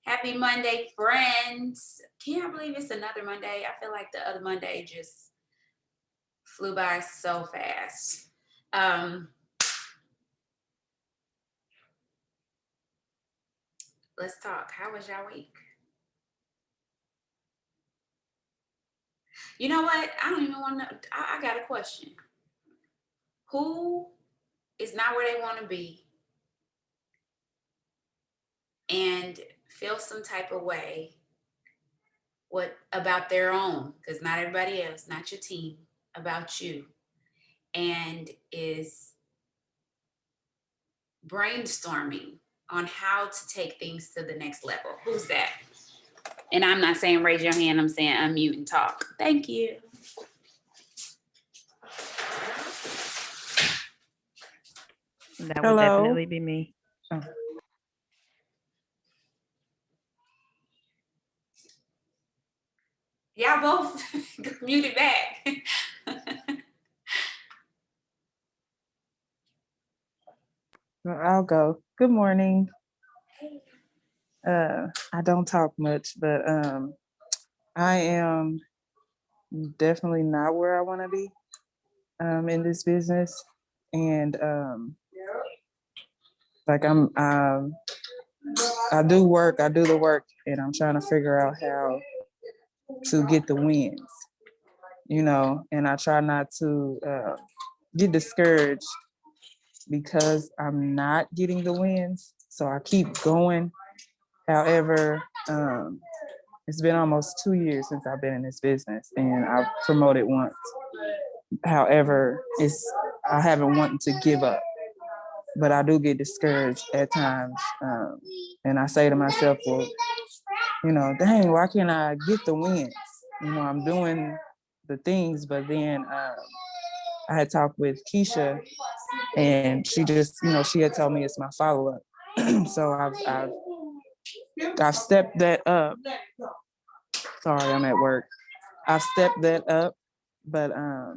Happy Monday, friends. Can you believe it's another Monday? I feel like the other Monday just flew by so fast. Let's talk. How was y'all week? You know what? I don't even want to know. I got a question. Who is not where they want to be and feel some type of way about their own, because not everybody else, not your team, about you, and is brainstorming on how to take things to the next level? Who's that? And I'm not saying raise your hand, I'm saying unmute and talk. Thank you. That would definitely be me. Oh. Y'all both muted back. I'll go. Good morning. I don't talk much, but I am definitely not where I want to be in this business, and like I do the work, and I'm trying to figure out how to get the wins, and I try not to get discouraged because I'm not getting the wins. So I keep going. However, it's been almost 2 years since I've been in this business, and I've promoted once. However, I haven't wanted to give up, but I do get discouraged at times. And I say to myself, well, dang, why can't I get the wins? I'm doing the things, but then I had talked with Keisha, and she just, she had told me it's my follow-up. So I've stepped that up. Sorry, I'm at work. I've stepped that up, but I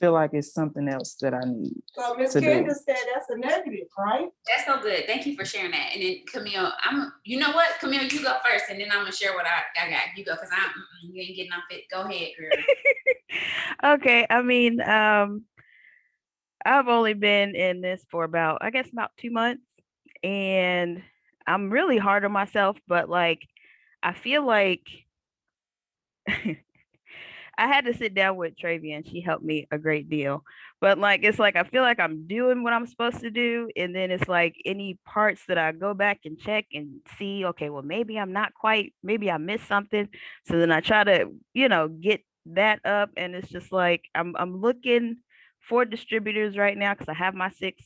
feel like it's something else that I need. So Ms. Candace said that's a negative, right? That's so good. Thank you for sharing that. And then Camille, you know what? Camille, you go first, and then I'm gonna share what I got. You go, because you ain't getting off it. Go ahead, girl. Okay. I mean, I've only been in this for about 2 months, and I'm really hard on myself, but like, I feel like I had to sit down with Travia, and she helped me a great deal. But like, it's like I feel like I'm doing what I'm supposed to do, and then it's like any parts that I go back and check and see, okay, well, maybe I'm not quite, maybe I missed something. So then I try to, get that up, and it's just like I'm looking for distributors right now because I have my 6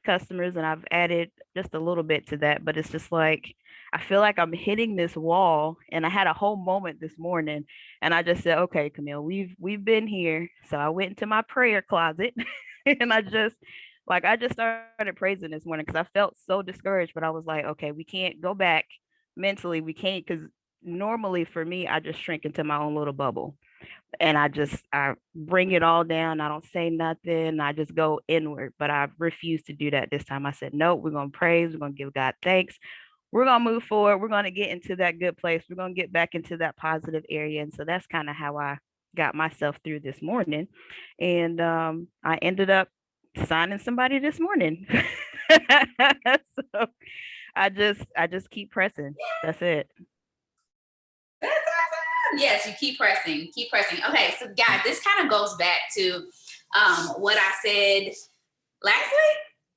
customers, and I've added just a little bit to that, but it's just like I feel like I'm hitting this wall, and I had a whole moment this morning, and I just said, okay, Camille, we've been here. So I went into my prayer closet and I just started praising this morning because I felt so discouraged, but I was like, okay, we can't go back mentally. We can't, because normally for me, I just shrink into my own little bubble, and I bring it all down. I don't say nothing. I just go inward, but I refuse to do that this time. I said, no, we're going to praise. We're going to give God thanks. We're going to move forward. We're going to get into that good place. We're going to get back into that positive area. And so that's kind of how I got myself through this morning. And I ended up signing somebody this morning. So I just keep pressing. That's it. That's awesome. Yes, you keep pressing. Okay, so guys, this kind of goes back to what I said last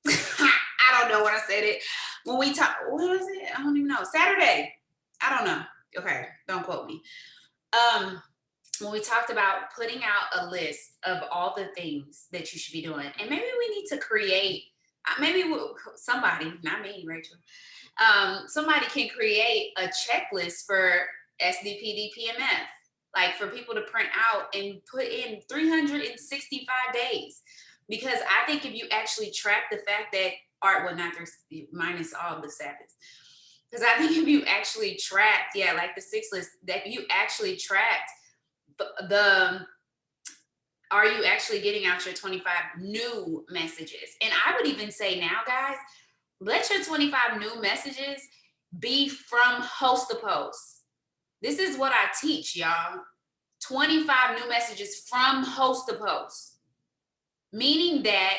week. I don't know when I said it. When we talked, what was it? I don't even know. Saturday. I don't know. Okay, don't quote me. When we talked about putting out a list of all the things that you should be doing, and maybe we need to create. Maybe somebody, not me, Rachel. Somebody can create a checklist for SDPD PMF, like for people to print out and put in 365 days. Because I think if you actually track the fact that minus all the Sabbaths. Because I think if you actually tracked, like the 6 list, that you actually tracked are you actually getting out your 25 new messages? And I would even say now, guys, let your 25 new messages be from host to post. This is what I teach, y'all. 25 new messages from host to post. Meaning that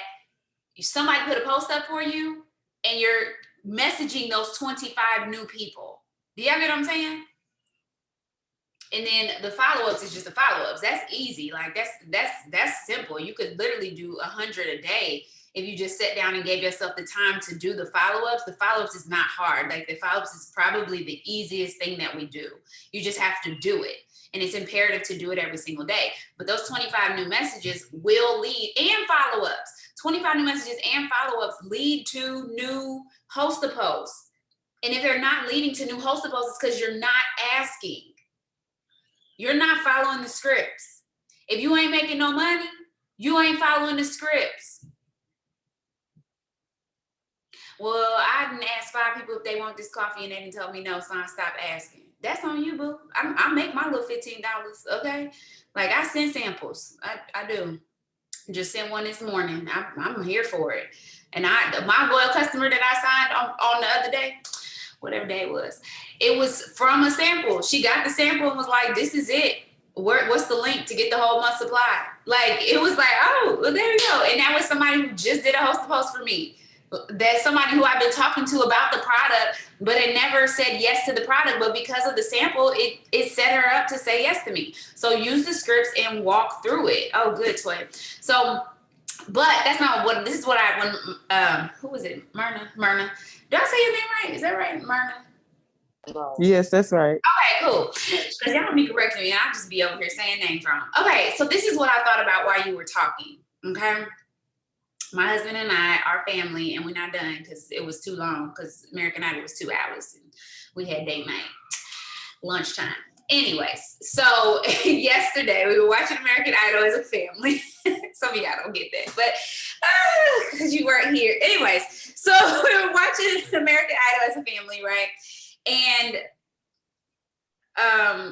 somebody put a post up for you and you're messaging those 25 new people. Do y'all get what I'm saying? And then the follow-ups is just the follow-ups. That's easy. Like that's simple. You could literally do 100 a day if you just sat down and gave yourself the time to do the follow-ups. The follow-ups is not hard. Like the follow-ups is probably the easiest thing that we do. You just have to do it. And it's imperative to do it every single day. But those 25 new messages will lead, and follow-ups. 25 new messages and follow-ups lead to new host to posts. And if they're not leading to new host to posts, it's because you're not asking. You're not following the scripts. If you ain't making no money, you ain't following the scripts. Well, I didn't ask 5 people if they want this coffee and they didn't tell me no, so I stopped asking. That's on you, boo. I make my little $15, okay? Like I send samples. I do. Just sent one this morning. I'm here for it. And my loyal customer that I signed on the other day, whatever day it was from a sample. She got the sample and was like, this is it. What's the link to get the whole month supply? Like, it was like, oh, well, there you go. And that was somebody who just did a host to post for me. That's somebody who I've been talking to about the product, but it never said yes to the product. But because of the sample, it set her up to say yes to me. So use the scripts and walk through it. Oh, good, Toy. So, but that's not what, this is what who was it? Myrna. Did I say your name right? Is that right, Myrna? Yes, that's right. Okay, cool. Because y'all be correcting me and I'll just be over here saying names wrong. Okay, so this is what I thought about while you were talking, okay? My husband and I, our family, and we're not done because it was too long because American Idol was 2 hours and we had date night, lunchtime. Anyways, so yesterday we were watching American Idol as a family. Some of y'all don't get that, but because you weren't here. Anyways, so we were watching American Idol as a family, right? And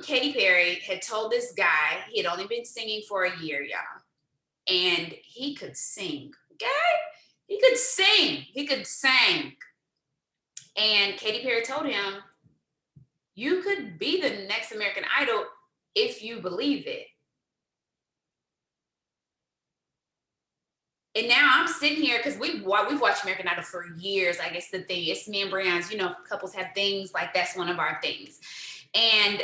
Katy Perry had told this guy, he had only been singing for a year, y'all. And he could sing, okay? He could sing. And Katy Perry told him, you could be the next American Idol if you believe it. And now I'm sitting here because we've watched American Idol for years. I guess the thing, it's me and Brian's, couples have things, like that's one of our things. And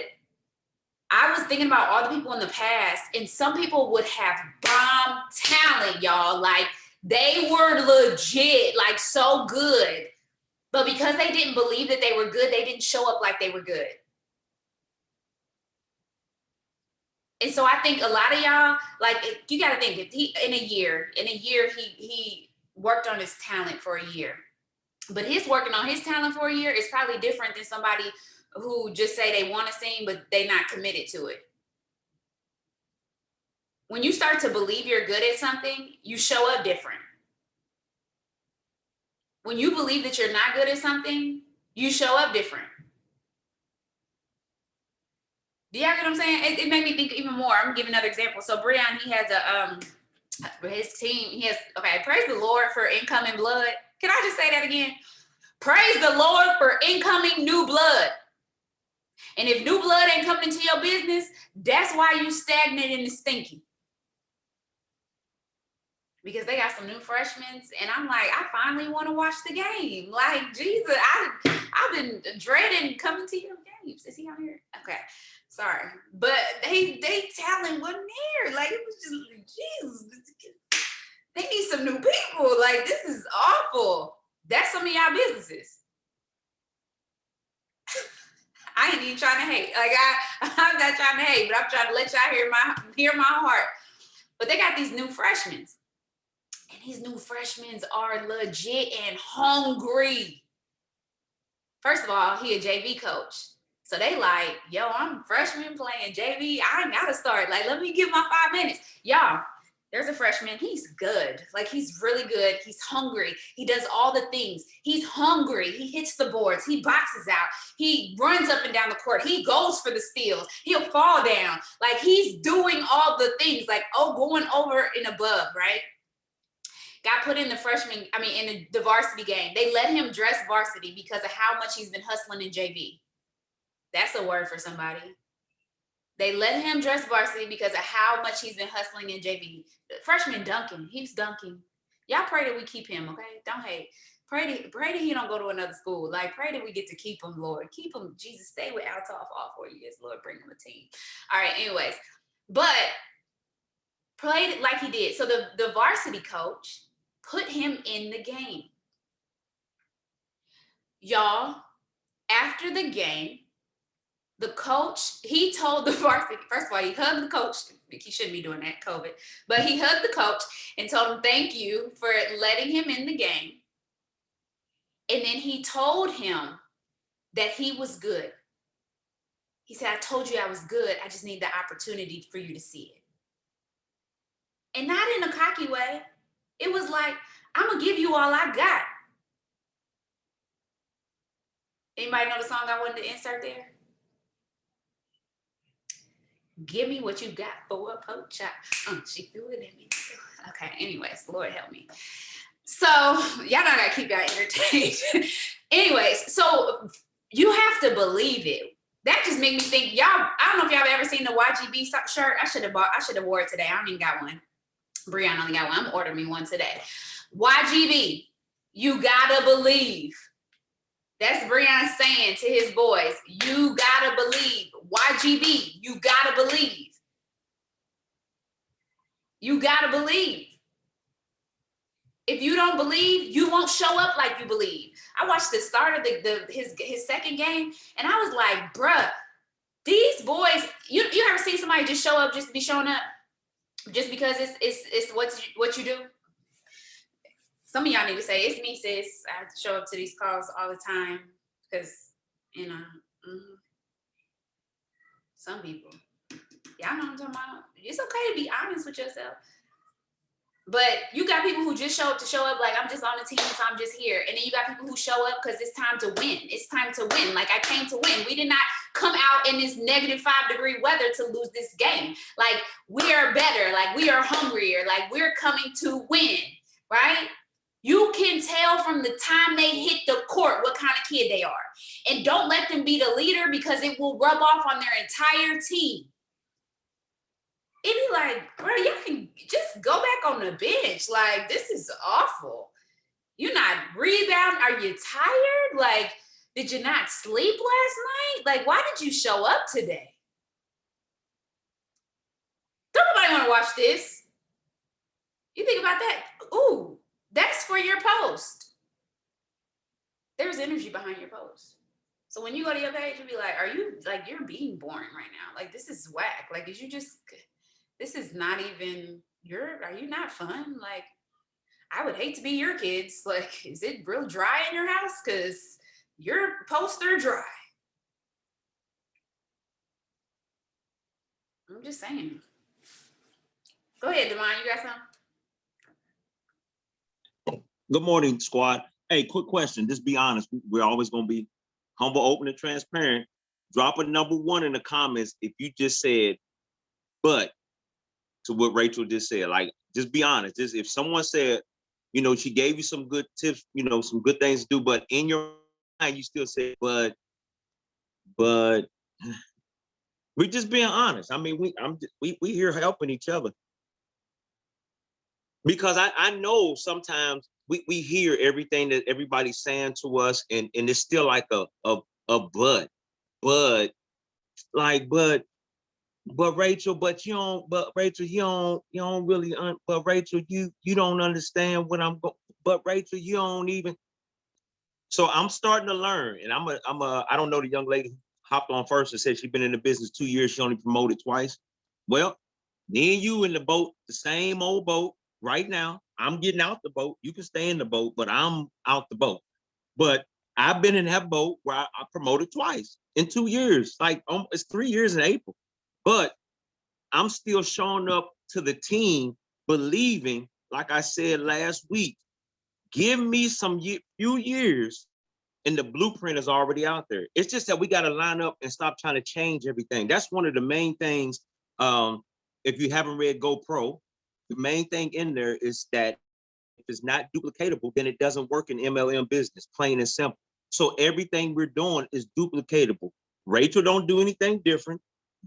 I was thinking about all the people in the past, and some people would have bomb talent, y'all. Like they were legit, like so good. But because they didn't believe that they were good, they didn't show up like they were good. And so I think a lot of y'all, like, you got to think, if he, in a year, he worked on his talent for a year. But his working on his talent for a year is probably different than somebody who just say they want to sing, but they not committed to it. When you start to believe you're good at something, you show up different. When you believe that you're not good at something, you show up different. Do y'all get what I'm saying? It made me think even more. I'm gonna give another example. So Brian, he has his team, praise the Lord for incoming blood. Can I just say that again? Praise the Lord for incoming new blood. And if new blood ain't coming into your business, that's why you stagnant and stinky. Because they got some new freshmen, and I'm like, I finally want to watch the game. Like, Jesus, I've been dreading coming to your games. Is he on here? Okay, sorry. But they talent wasn't there. Like, it was just, Jesus, they need some new people. Like, this is awful. That's some of y'all businesses. I ain't even trying to hate. Like, I'm not trying to hate, but I'm trying to let y'all hear my heart. But they got these new freshmen. And these new freshmen are legit and hungry. First of all, he a JV coach. So they like, yo, I'm freshman playing JV. I ain't gotta start. Like, let me give my 5 minutes. Y'all, there's a freshman. He's good. Like, he's really good. He's hungry. He does all the things. He's hungry. He hits the boards. He boxes out. He runs up and down the court. He goes for the steals. He'll fall down. Like, he's doing all the things, like, going over and above, right? got put in the in the varsity game. They let him dress varsity because of how much he's been hustling in JV. That's a word for somebody. They let him dress varsity because of how much he's been hustling in JV. Freshman dunking, he's dunking. Y'all pray that we keep him, okay? Don't hate. Pray that he don't go to another school. Like, pray that we get to keep him, Lord. Keep him. Jesus, stay with Altaf all 4 years. Lord, bring him a team. All right, anyways. But played it like he did. So the varsity coach put him in the game. Y'all, after the game, the coach, he told the varsity, first of all, he hugged the coach. He shouldn't be doing that, COVID. But he hugged the coach and told him, thank you for letting him in the game. And then he told him that he was good. He said, I told you I was good. I just need the opportunity for you to see it. And not in a cocky way. It was like, I'm going to give you all I got. Anybody know the song I wanted to insert there? Give me what you got for a pork chop. She threw it at me. Okay, anyways, Lord help me. So, y'all know I gotta keep y'all entertained. Anyways, so you have to believe it. That just made me think, y'all, I don't know if y'all have ever seen the YGB shirt. I should have wore it today. I don't even got one. Brianna only got one. I'm ordering me one today. YGB, you gotta believe. That's Brian saying to his boys, you gotta believe. YGB, you gotta believe. You gotta believe. If you don't believe, you won't show up like you believe. I watched the start of his second game, and I was like, bruh, these boys, you ever see somebody just show up just to be showing up? Just because it's what you do? Some of y'all need to say, it's me, sis. I show up to these calls all the time because, some people, y'all know what I'm talking about. It's okay to be honest with yourself. But you got people who just show up like, I'm just on the team, so I'm just here. And then you got people who show up because it's time to win. It's time to win. Like, I came to win. We did not come out in this -5-degree weather to lose this game. Like, we are better. Like, we are hungrier. Like, we're coming to win, right? You can tell from the time they hit the court what kind of kid they are. And don't let them be the leader because it will rub off on their entire team. It'd be like, bro, you can just go back on the bench. Like, this is awful. You're not rebounding. Are you tired? Like, did you not sleep last night? Like, why did you show up today? Don't nobody want to watch this. You think about that? Ooh, that's for your post. There's energy behind your post. So when you go to your page, you'll be like, you're being boring right now. Like, this is whack. Like, this is not even are you not fun? Like, I would hate to be your kids. Like, is it real dry in your house? Because your posts are dry. I'm just saying. Go ahead, Devon, you got something? Good morning, squad. Hey, quick question. Just be honest. We're always going to be humble, open, and transparent. Drop a number 1 in the comments if you just said, but to what Rachel just said. Like, just be honest. Just if someone said, she gave you some good tips, some good things to do, but in your mind you still say, but we're just being honest. I mean, we here helping each other. Because I know sometimes we hear everything that everybody's saying to us, and it's still like a but Rachel, you don't really, but Rachel, you don't understand what I'm going, but Rachel, you don't even. So I'm starting to learn, and I don't know the young lady who hopped on first and said she's been in the business 2 years, she only promoted twice. Well, me and you in the boat, the same old boat right now. I'm getting out the boat. You can stay in the boat, but I'm out the boat. But I've been in that boat where I promoted twice in 2 years. Like, it's 3 years in April. But I'm still showing up to the team, believing, like I said last week, give me some few years and the blueprint is already out there. It's just that we got to line up and stop trying to change everything. That's one of the main things. If you haven't read GoPro, the main thing in there is that if it's not duplicatable, then it doesn't work in MLM business, plain and simple. So everything we're doing is duplicatable. Rachel don't do anything different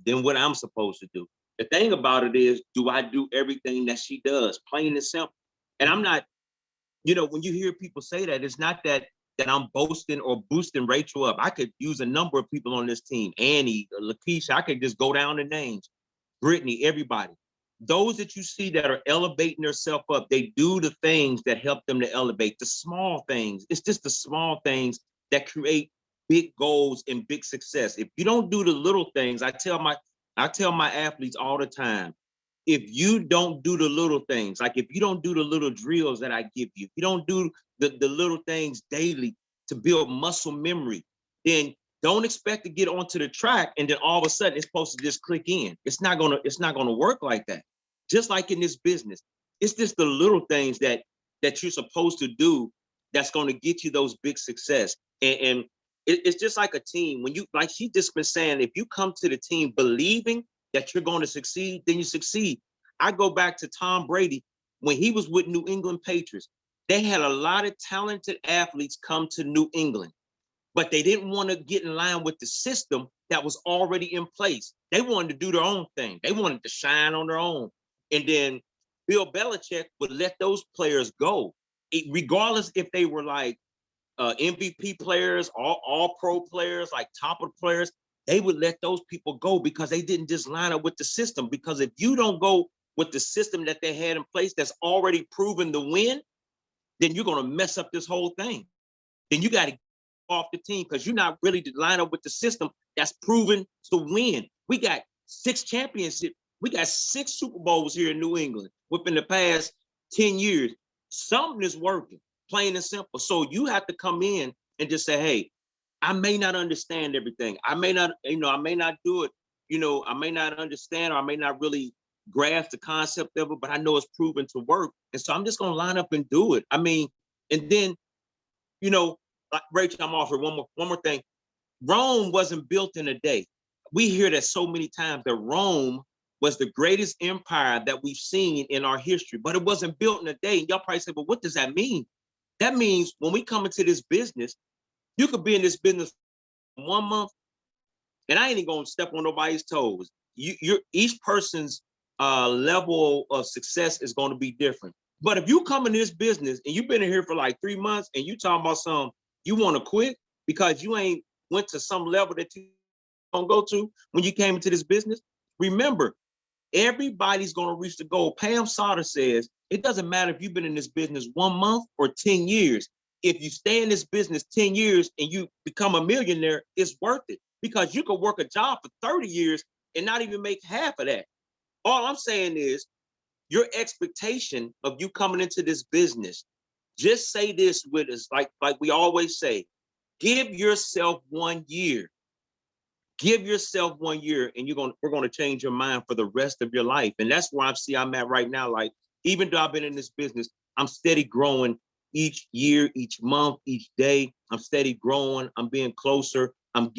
than what I'm supposed to do. The thing about it is, do I do everything that she does, plain and simple? And I'm not, when you hear people say that, it's not that I'm boasting or boosting Rachel up. I could use a number of people on this team, Annie, Lakeisha, I could just go down the names, Brittany, everybody. Those that you see that are elevating themselves up, they do the things that help them to elevate, the small things. It's just the small things that create big goals and big success. If you don't do the little things, I tell my athletes all the time, if you don't do the little things, like if you don't do the little drills that I give you, if you don't do the little things daily to build muscle memory, then don't expect to get onto the track and then all of a sudden it's supposed to just click in. It's not gonna work like that. Just like in this business, it's just the little things that you're supposed to do that's gonna get you those big success. And it's just like a team. When you, like she just been saying, if you come to the team believing that you're going to succeed, then you succeed. I go back to Tom Brady when he was with New England Patriots. They had a lot of talented athletes come to New England, but they didn't want to get in line with the system that was already in place. They wanted to do their own thing. They wanted to shine on their own. And then Bill Belichick would let those players go, regardless if they were like MVP players, all pro players, like top of the players. They would let those people go because they didn't just line up with the system. Because if you don't go with the system that they had in place that's already proven to win, then you're going to mess up this whole thing. Then you got to get off the team because you're not really to line up with the system that's proven to win. We got 6 championships. We got 6 Super Bowls here in New England within the past 10 years. Something is working, plain and simple. So you have to come in and just say, hey, I may not understand everything. I may not, I may not do it. I may not understand, or I may not really grasp the concept of it, but I know it's proven to work. And so I'm just going to line up and do it. I mean, and then, like Rachel, I'm offering one more thing. Rome wasn't built in a day. We hear that so many times, that Rome was the greatest empire that we've seen in our history, but it wasn't built in a day. And y'all probably say, well, what does that mean? That means when we come into this business, you could be in this business 1 month, and I ain't even gonna step on nobody's toes. Each person's level of success is going to be different. But if you come in this business and you've been in here for like 3 months and you talking about something, you want to quit because you ain't went to some level that you don't go to when you came into this business, remember, everybody's going to reach the goal. Pam Sauter says, it doesn't matter if you've been in this business 1 month or 10 years. If you stay in this business 10 years and you become a millionaire, it's worth it because you could work a job for 30 years and not even make half of that. All I'm saying is your expectation of you coming into this business, just say this with us, like we always say, give yourself 1 year. Give yourself 1 year and we're going to change your mind for the rest of your life. And that's where I'm at right now. Like, even though I've been in this business, I'm steady growing each year, each month, each day. I'm steady growing. I'm being closer. I'm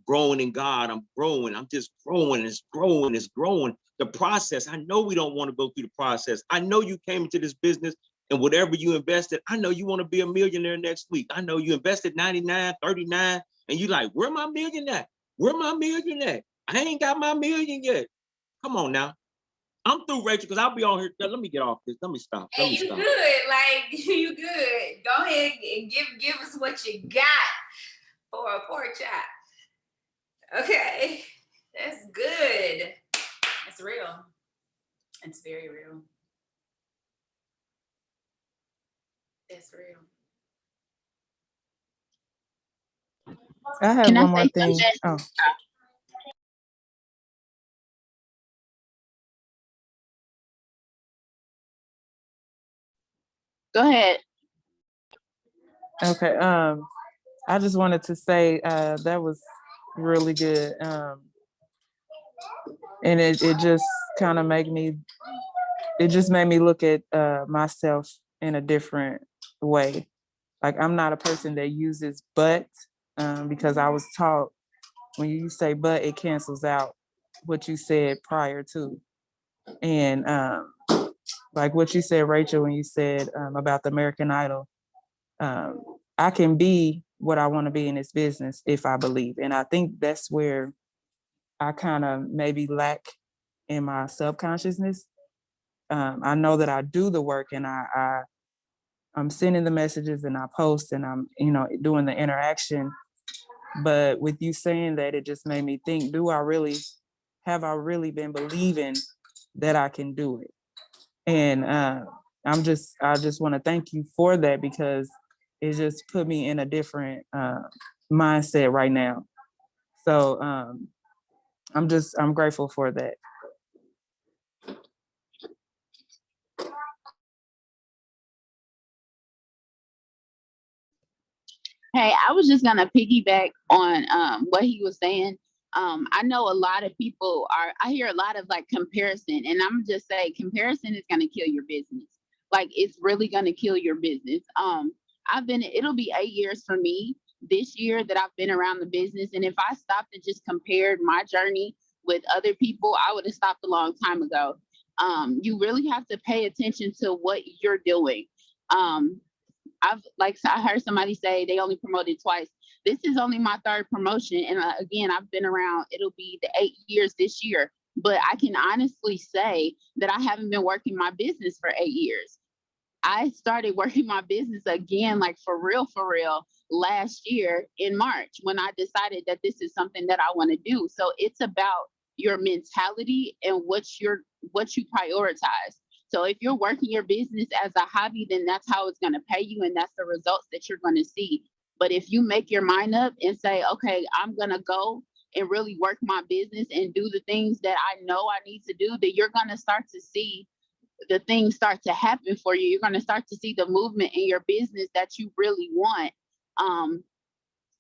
growing in God. I'm growing. I'm just growing. It's growing. It's growing. The process, I know we don't want to go through the process. I know you came into this business and whatever you invested, I know you want to be a millionaire next week. I know you invested 99, 39, and you like, where my million at? Where my million at? I ain't got my million yet. Come on now. I'm through, Rachel, because I'll be on here. Let me get off this. Let me stop. Hey, you good. Like, you good. Go ahead and give us what you got for a pork chop. Okay. That's good. That's real. It's very real. That's real. I have one more thing. Oh. Go ahead. Okay. I just wanted to say that was really good. And it just kind of made me look at myself in a different way. Like, I'm not a person that uses but, because I was taught when you say but, it cancels out what you said prior to. And like what you said, Rachel, when you said about the American Idol, I can be what I want to be in this business if I believe. And I think that's where I kind of maybe lack in my subconsciousness. I know that I do the work and I'm sending the messages and I post and I'm, doing the interaction. But with you saying that, it just made me think, have I really been believing that I can do it? And I just want to thank you for that, because it just put me in a different mindset right now. So I'm grateful for that. Hey, I was just gonna piggyback on what he was saying. I know a lot of people I hear a lot of like comparison, and I'm just saying comparison is gonna kill your business. Like it's really gonna kill your business. It'll be 8 years for me this year that I've been around the business. And if I stopped and just compared my journey with other people, I would have stopped a long time ago. You really have to pay attention to what you're doing. I heard somebody say they only promoted twice. This is only my third promotion. And again, I've been around, it'll be the 8 years this year, but I can honestly say that I haven't been working my business for 8 years. I started working my business again, like for real, last year in March, when I decided that this is something that I want to do. So it's about your mentality and what you prioritize. So if you're working your business as a hobby, then that's how it's going to pay you, and that's the results that you're going to see. But if you make your mind up and say, okay, I'm going to go and really work my business and do the things that I know I need to do, then you're going to start to see the things start to happen for you. You're going to start to see the movement in your business that you really want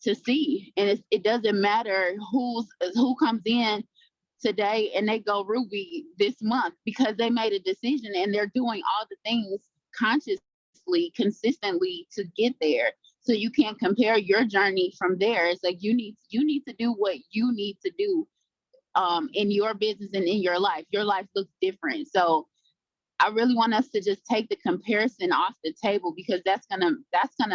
to see. And it doesn't matter who comes in today and they go Ruby this month, because they made a decision and they're doing all the things consciously, consistently to get there. So you can't compare your journey from theirs. Like you need to do what you need to do in your business and in your life. Your life looks different. So I really want us to just take the comparison off the table, because that's gonna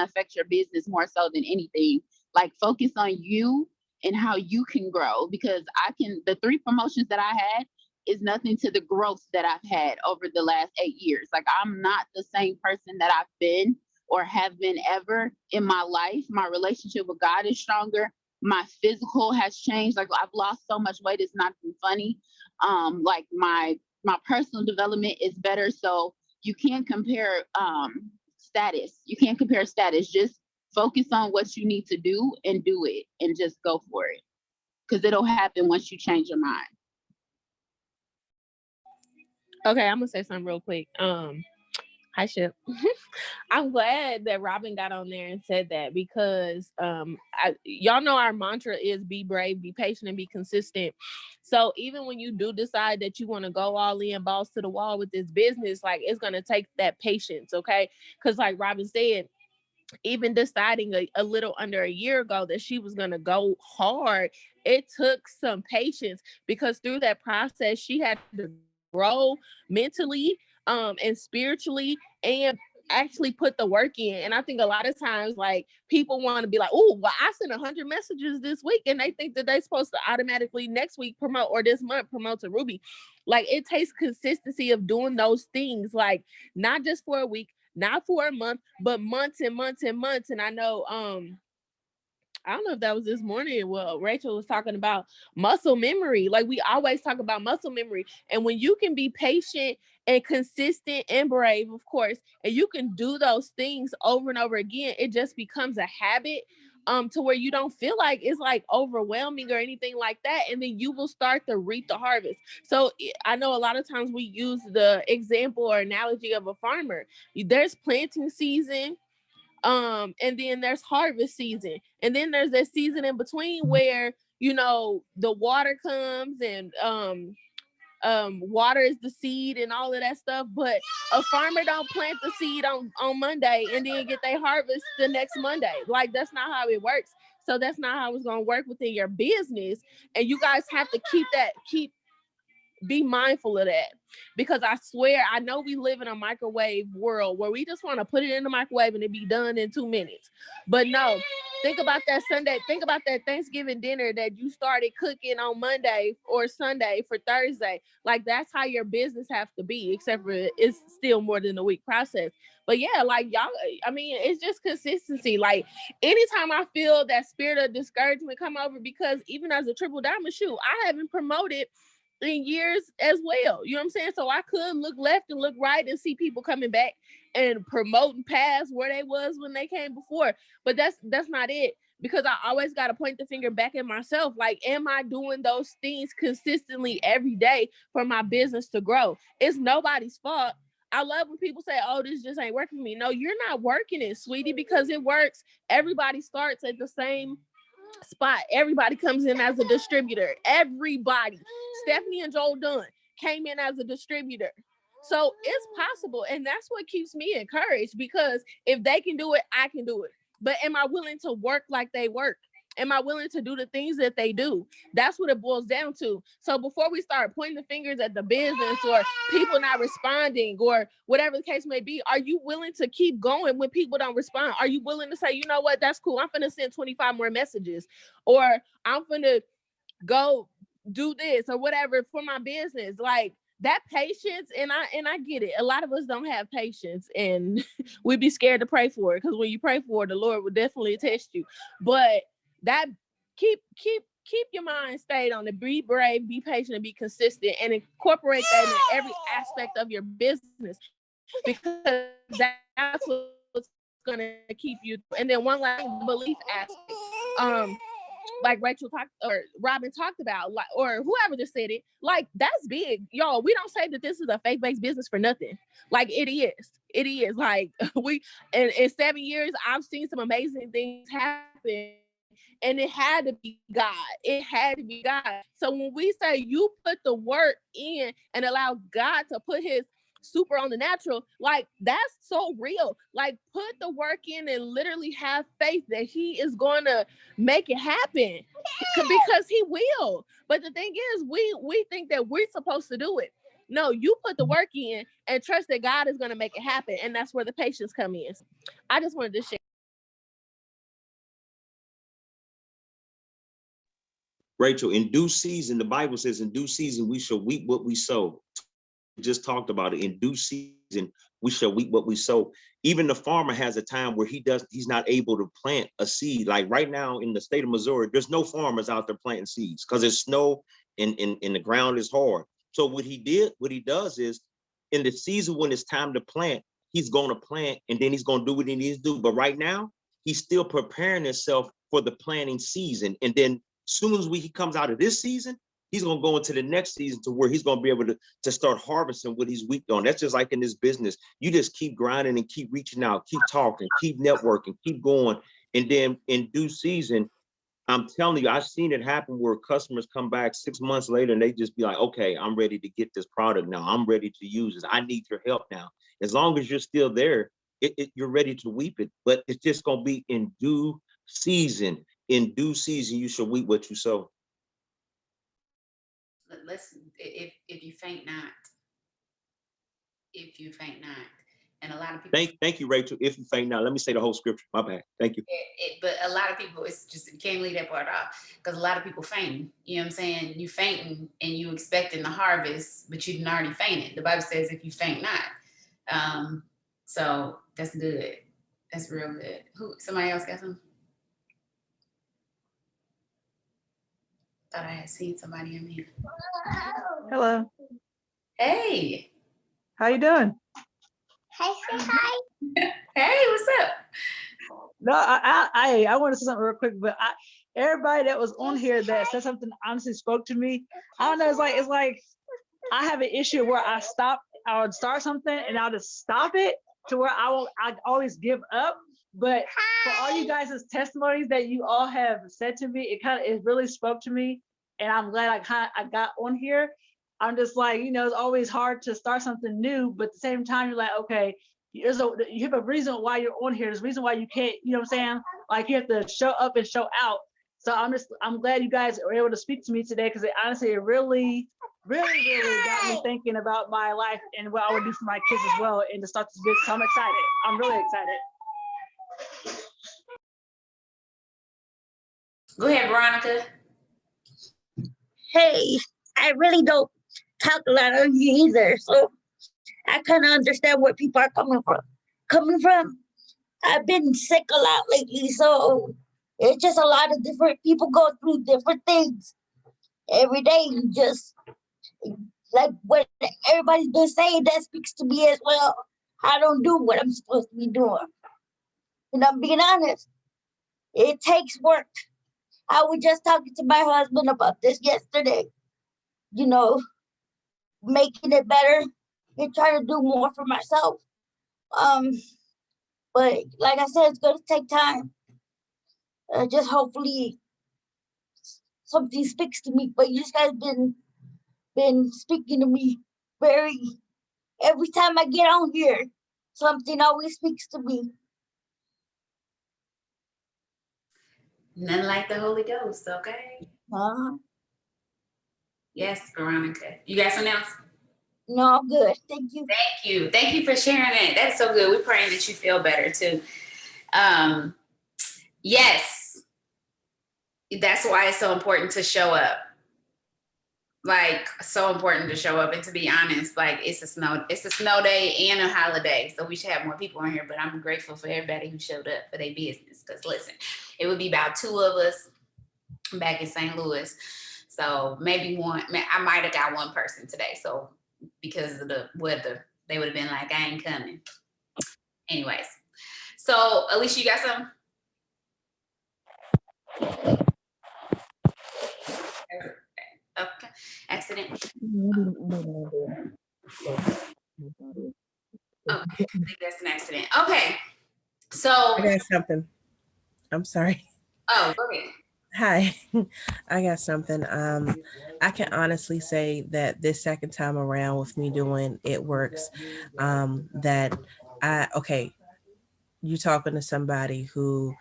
affect your business more so than anything. Like focus on you and how you can grow, because the 3 promotions that I had is nothing to the growth that I've had over the last 8 years. Like I'm not the same person that I've been or have been ever in my life. My relationship with God is stronger. My physical has changed. Like I've lost so much weight, it's not even funny. Like my personal development is better. So you can't compare status. You can't compare status. Just focus on what you need to do and do it, and just go for it, because it'll happen once you change your mind. Okay, I'm gonna say something real quick. Hi, Ship. I'm glad that Robin got on there and said that, because y'all know our mantra is be brave, be patient, and be consistent. So even when you do decide that you want to go all in, balls to the wall with this business, like it's gonna take that patience, okay? Because like Robin said, even deciding a little under a year ago that she was going to go hard, it took some patience, because through that process, she had to grow mentally and spiritually, and actually put the work in. And I think a lot of times, like, people want to be like, oh, well, I sent 100 messages this week, and they think that they're supposed to automatically next week promote, or this month promote to Ruby. Like, it takes consistency of doing those things, like not just for a week, not for a month, but months and months and months. And I know, I don't know if that was this morning. Well, Rachel was talking about muscle memory. Like, we always talk about muscle memory. And when you can be patient and consistent and brave, of course, and you can do those things over and over again, it just becomes a habit to where you don't feel like it's like overwhelming or anything like that. And then you will start to reap the harvest. So I know a lot of times we use the example or analogy of a farmer. There's planting season, and then there's harvest season, and then there's that season in between where, you know, the water comes and water is the seed and all of that stuff. But a farmer don't plant the seed on Monday and then get their harvest the next Monday. Like, that's not how it works. So that's not how it's going to work within your business. And you guys have to keep be mindful of that, because I swear, I know we live in a microwave world where we just want to put it in the microwave and it be done in 2 minutes. But no, think about that Sunday. Think about that Thanksgiving dinner that you started cooking on Monday or Sunday for Thursday. Like, that's how your business have to be, except for it's still more than a week process. But yeah, like y'all, I mean, it's just consistency. Like, anytime I feel that spirit of discouragement come over, because even as a triple diamond shoe, I haven't promoted in years as well. You know what I'm saying? So I could look left and look right and see people coming back and promoting past where they was when they came before. But that's not it, because I always got to point the finger back at myself. Like, am I doing those things consistently every day for my business to grow? It's nobody's fault. I love when people say, oh, this just ain't working for me. No, you're not working it, sweetie, because it works. Everybody starts at the same spot. Everybody comes in as a distributor. Everybody. Stephanie and Joel Dunn came in as a distributor. So it's possible. And that's what keeps me encouraged, because if they can do it, I can do it. But am I willing to work like they work? Am I willing to do the things that they do? That's what it boils down to. So before we start pointing the fingers at the business or people not responding or whatever the case may be, are you willing to keep going when people don't respond? Are you willing to say, you know what, that's cool, I'm gonna send 25 more messages, or I'm gonna go do this or whatever for my business? Like, that patience, and I get it. A lot of us don't have patience, and we'd be scared to pray for it, because when you pray for it, the Lord will definitely test you. But that keep your mind stayed on it. Be brave, be patient, and be consistent, and incorporate that in every aspect of your business, because that's what's gonna keep you. And then one last thing, the belief aspect. Like Rachel talked or Robin talked about, like, or whoever just said it, like, that's big, y'all. We don't say that this is a faith-based business for nothing. Like, it is like, we in 7 years I've seen some amazing things happen, and it had to be God. It had to be God. So when we say you put the work in and allow God to put his super on the natural, like, that's so real. Like, put the work in and literally have faith that he is going to make it happen, because he will. But the thing is, we think that we're supposed to do it. No, you put the work in and trust that God is going to make it happen, and that's where the patience come in. I just wanted to share. Rachel, in due season, the Bible says, in due season, we shall reap what we sow. We just talked about it. In due season, we shall reap what we sow. Even the farmer has a time where he's not able to plant a seed. Like right now in the state of Missouri, there's no farmers out there planting seeds because it's snow and the ground is hard. So what he does is, in the season when it's time to plant, he's going to plant, and then he's going to do what he needs to do. But right now, he's still preparing himself for the planting season. And then soon as he comes out of this season, he's going to go into the next season to where he's going to be able to start harvesting what he's weak on. That's just like in this business. You just keep grinding and keep reaching out, keep talking, keep networking, keep going. And then in due season, I'm telling you, I've seen it happen where customers come back 6 months later and they just be like, okay, I'm ready to get this product now. I'm ready to use it. I need your help now. As long as you're still there, you're ready to weep it. But it's just going to be in due season. In due season, you shall weep what you sow. Let's, if you faint not, if you faint not. And a lot of people thank you, Rachel. If you faint not, let me say the whole scripture. My bad. Thank you. But a lot of people, it's just, you can't leave that part off, because a lot of people fainting. You know what I'm saying? You fainting and you expecting the harvest, but you didn't already fainted. The Bible says, if you faint not. So that's good. That's real good. Somebody else got something? Thought I had seen somebody in here. Hello. Hey. How you doing? Hey, say hi. Hey, what's up? No, I want to say something real quick, but everybody that was on here that said something honestly spoke to me. I don't know. It's like I have an issue where I would start something and I'll just stop it to where I always give up. But for all you guys' testimonies that you all have said to me, it really spoke to me, and I'm glad I got on here. I'm just like, it's always hard to start something new, but at the same time, you're like, okay, you have a reason why you're on here. There's a reason why you can't, you know what I'm saying? Like, you have to show up and show out. So I'm glad you guys were able to speak to me today, because it really got me thinking about my life and what I would do for my kids as well, and to start this business. So I'm excited. I'm really excited. Go ahead, Veronica. Hey, I really don't talk a lot on you either, so I kind of understand where people are coming from. I've been sick a lot lately, so it's just a lot of different people go through different things every day. You just like what everybody's been saying, that speaks to me as well. I don't do what I'm supposed to be doing. And I'm being honest, it takes work. I was just talking to my husband about this yesterday. You know, making it better and trying to do more for myself. Um, but like I said, it's gonna take time. Just hopefully something speaks to me. But you guys been speaking to me very every time I get on here. Something always speaks to me. None like the Holy Ghost, okay? Yes, Veronica. You got something else? No, I'm good. Thank you. Thank you. Thank you for sharing it. That's so good. We're praying that you feel better too. Yes. That's why it's so important to show up. Like, so important to show up. And to be honest, like it's a snow day and a holiday. So we should have more people on here, but I'm grateful for everybody who showed up for their business. Because listen, it would be about 2 of us back in St. Louis. So maybe one, I might have got one person today. So because of the weather, they would have been like, I ain't coming. Anyways, so Alicia, you got some? Okay, accident. Okay, I think that's an accident. Okay, so I got something. I'm sorry. Oh, go ahead. Hi, I got something. I can honestly say that this second time around with me doing It Works, that you talking to somebody who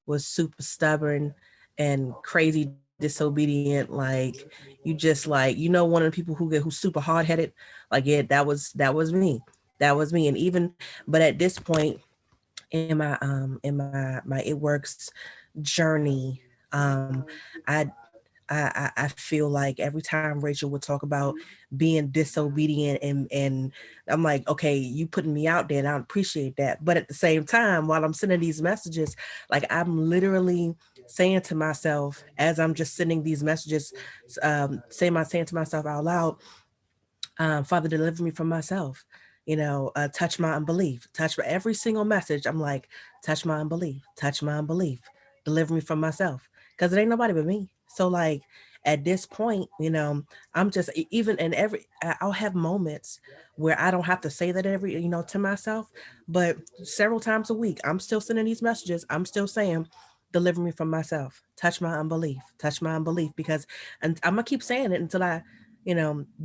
was super stubborn and crazy disobedient, like you just like, one of the people who's super hard-headed, like, yeah, that was me. That was me. And even, but at this point in my It Works journey, I I feel like every time Rachel would talk about being disobedient and I'm like, okay, you putting me out there and I appreciate that. But at the same time, while I'm sending these messages, like I'm literally saying to myself, as I'm just sending these messages, saying to myself out loud, Father, deliver me from myself. Touch my unbelief. Touch every single message. I'm like, touch my unbelief. Touch my unbelief. Deliver me from myself. Because it ain't nobody but me. So like at this point, I'm just even in I'll have moments where I don't have to say that to myself, but several times a week, I'm still sending these messages. I'm still saying, deliver me from myself. Touch my unbelief. Touch my unbelief. Because, and I'm gonna keep saying it until I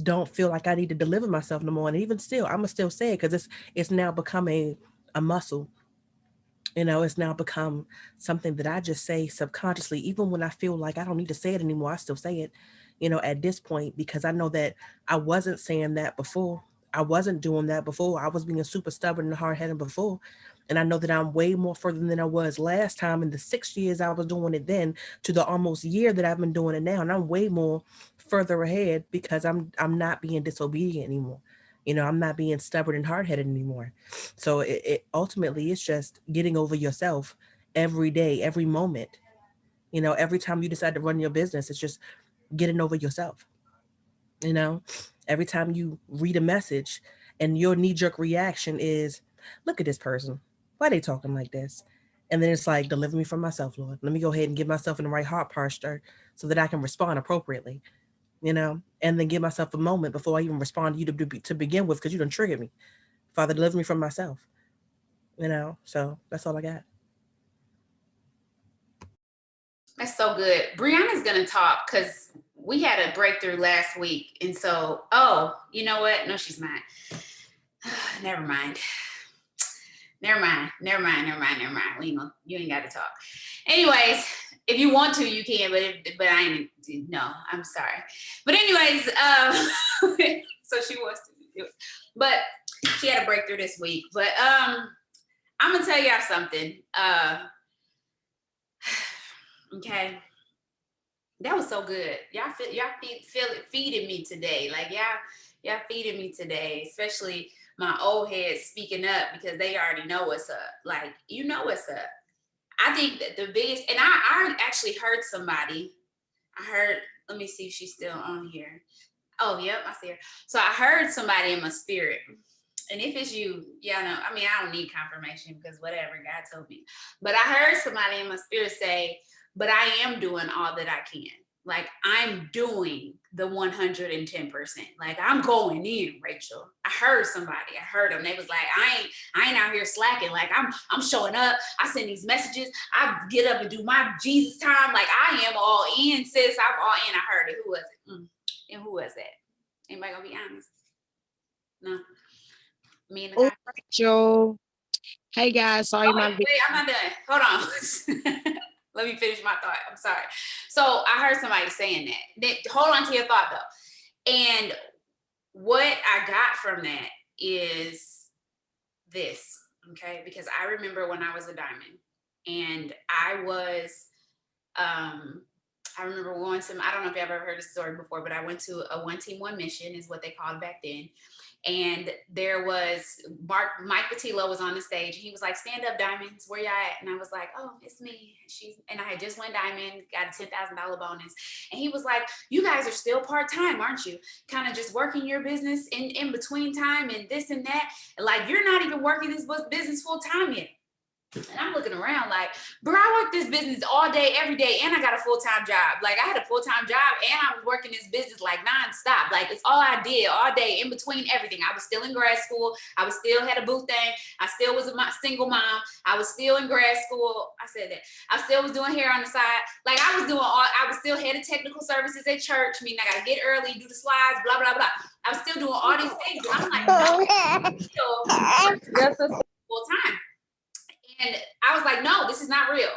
don't feel like I need to deliver myself no more. And even still, I'm gonna still say it because it's now become a muscle. It's now become something that I just say subconsciously, even when I feel like I don't need to say it anymore, I still say it, at this point, because I know that I wasn't saying that before. I wasn't doing that before. I was being super stubborn and hard-headed before. And I know that I'm way more further than I was last time in the 6 years I was doing it then to the almost year that I've been doing it now. And I'm way more further ahead because I'm not being disobedient anymore. I'm not being stubborn and hard-headed anymore. So it ultimately it's just getting over yourself every day, every moment. Every time you decide to run your business, it's just getting over yourself. Every time you read a message and your knee-jerk reaction is, look at this person. Why are they talking like this? And then it's like, deliver me from myself, Lord. Let me go ahead and get myself in the right heart posture so that I can respond appropriately. And then give myself a moment before I even respond to you to begin with, because you done triggered me. Father, deliver me from myself. So that's all I got. That's so good. Brianna's gonna talk because we had a breakthrough last week. And so, oh, you know what? No, she's not. Never mind. You ain't got to talk. Anyways, If you want to, you can, but I ain't. No, I'm sorry. But anyways, so she wants to do it, but she had a breakthrough this week. But I'm gonna tell y'all something. Okay, that was so good. Y'all feeding me today. Like y'all feeding me today, especially my old heads speaking up because they already know what's up. Like, you know what's up. I think that the biggest, and I actually heard somebody, let me see if she's still on here. Oh, yep, I see her. So I heard somebody in my spirit. And if it's you, yeah, no, I mean, I don't need confirmation because whatever, God told me. But I heard somebody in my spirit say, but I am doing all that I can. Like, I'm doing the 110%. Like, I'm going in, Rachel. I heard them. They was like, I ain't out here slacking. Like, I'm showing up. I send these messages. I get up and do my Jesus time. Like, I am all in, sis. I'm all in. I heard it. Who was it? And who was that? Anybody gonna be honest? No. Me and the guy. Rachel. Hey guys, sorry my Wait, I'm not done. Hold on. Let me finish my thought. I'm sorry. So I heard somebody saying that. Then, hold on to your thought though. And what I got from that is this, okay? Because I remember when I was a diamond and I remember going to, I don't know if you've ever heard this story before, but I went to a 1 team 1 mission is what they called back then. And there was Mike Pattillo was on the stage. And he was like, stand up, Diamonds, where y'all at? And I was like, oh, it's me. And I had just went Diamond, got a $10,000 bonus. And he was like, you guys are still part-time, aren't you? Kind of just working your business in between time and this and that. Like, you're not even working this business full-time yet. And I'm looking around like, bro, I work this business all day, every day, and I got a full-time job. Like, I had a full-time job, and I was working this business like nonstop. Like, it's all I did all day, in between everything. I was still in grad school. I was still had a boo thing. I still was a single mom. I was still in grad school. I said that. I still was doing hair on the side. Like, I was still head of technical services at church. I mean, I got to get early, do the slides, blah, blah, blah. I was still doing all these things. And I'm like, no, I'm still full-time. And I was like, no, this is not real.